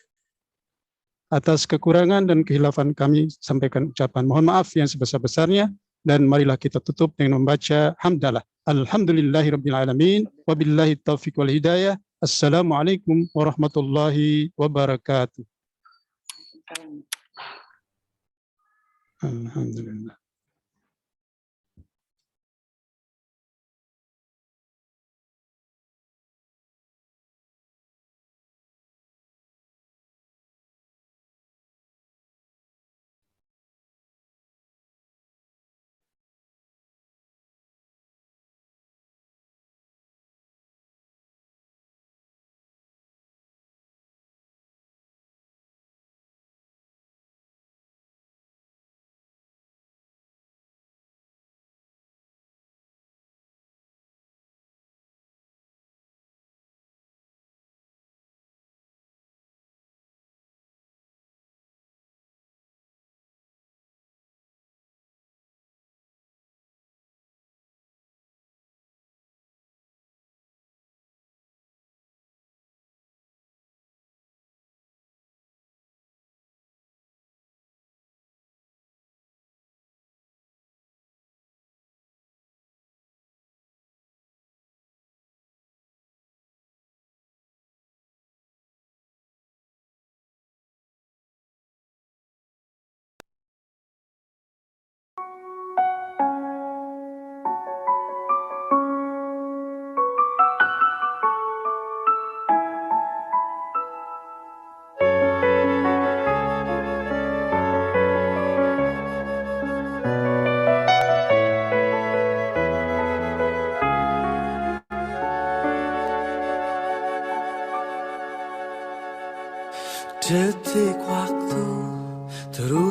Atas kekurangan dan khilafan kami sampaikan ucapan mohon maaf yang sebesar-besarnya. Dan marilah kita tutup dengan membaca hamdalah. Alhamdulillahirabbil alamin wabillahi taufiq wal hidayah. Assalamualaikum warahmatullahi wabarakatuh. Alhamdulillah.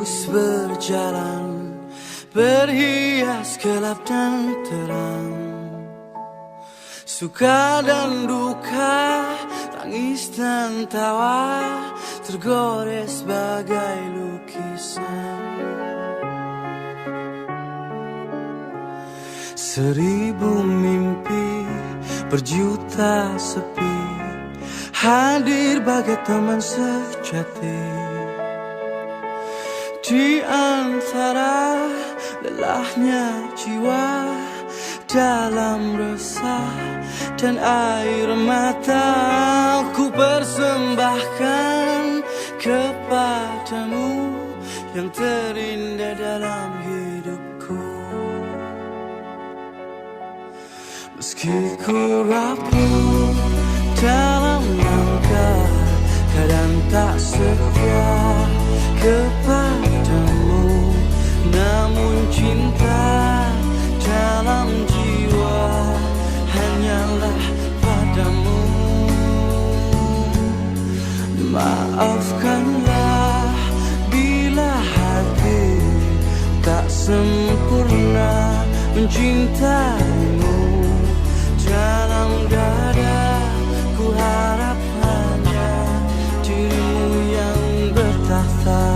terus berjalan, berhias gelap dan terang, suka dan duka, tangis dan tawa, tergores bagai lukisan. 1000 mimpi, berjuta sepi, hadir bagai teman sejati. Di antara lelahnya jiwa, dalam resah dan air mata, ku persembahkan kepadamu yang terindah dalam hidupku. Meski ku rapuh dalam langkah, kadang tak setia kepadamu, namun cinta dalam jiwa hanyalah padamu. Maafkanlah bila hati tak sempurna mencintaimu. Dalam dada ku harap hanya dirimu yang bertakhta.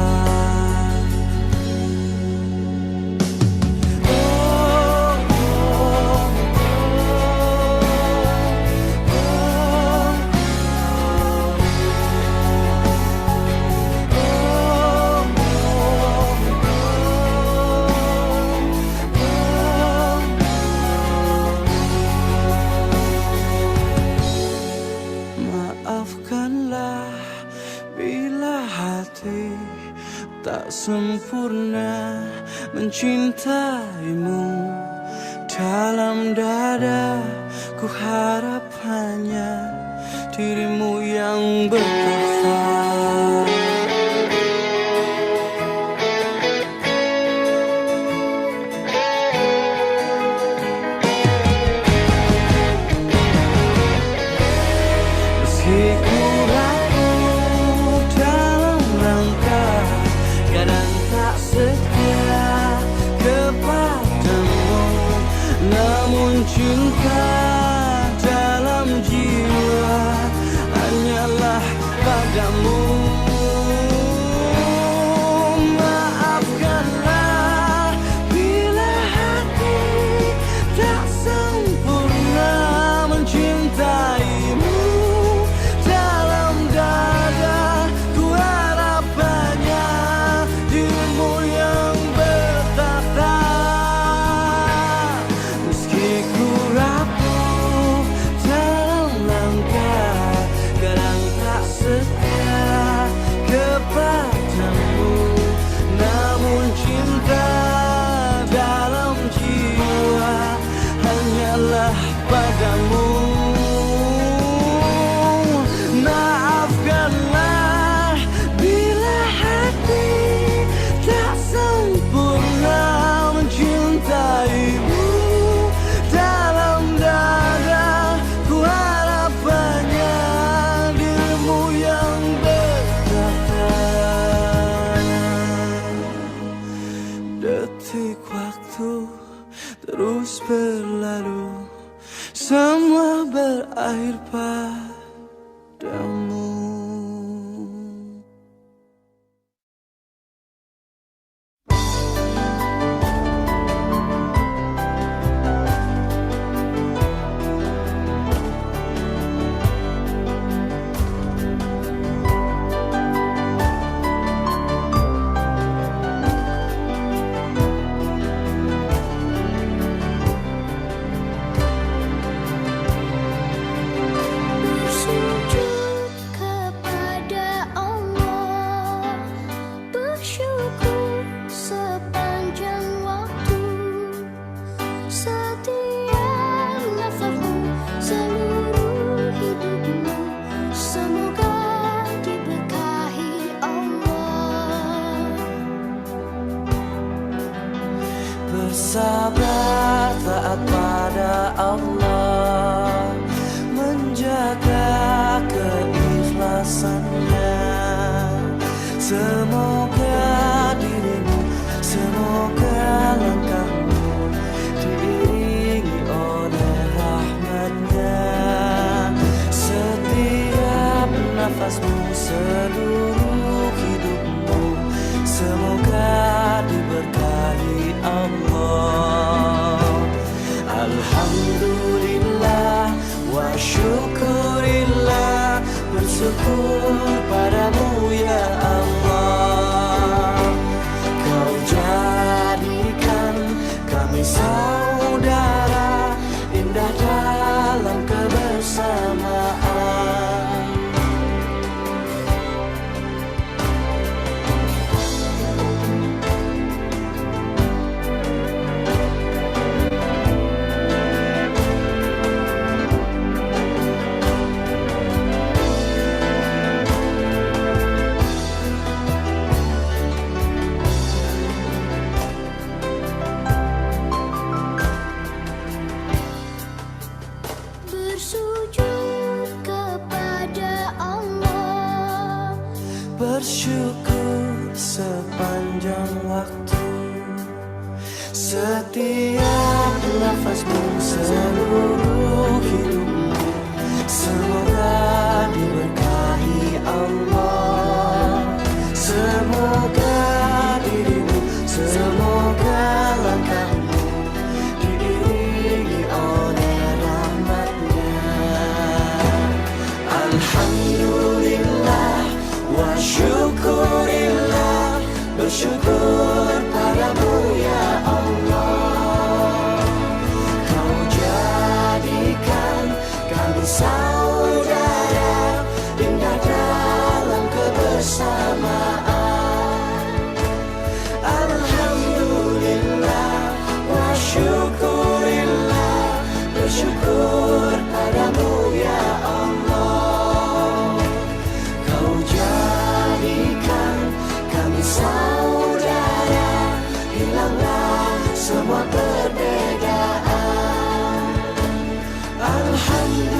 Tak sempurna mencintaimu. Dalam dada ku harap hanya dirimu yang bertakhta. Cinta dalam jiwa hanyalah padamu. Maafkanlah bila hati tak sempurna mencintaimu. Dalam dada ku harap hanya dirimu yang bertakhta. Kepadamu, namun cinta dalam jiwa hanyalah padamu. Maafkanlah bila hati tak sempurna mencintaimu. Dalam dada ku harap hanya dirimu yang detik waktu terus berlalu, semua berakhir padamu. Bersabar taat pada Allah, menjaga keikhlasannya. Semoga diri syukur padamu ya Allah. Kau jadikan kami saudara, indah dalam kebersamaan. Bersujud kepada Allah, Bersyukur sepanjang waktu, setiap nafas pun seluruh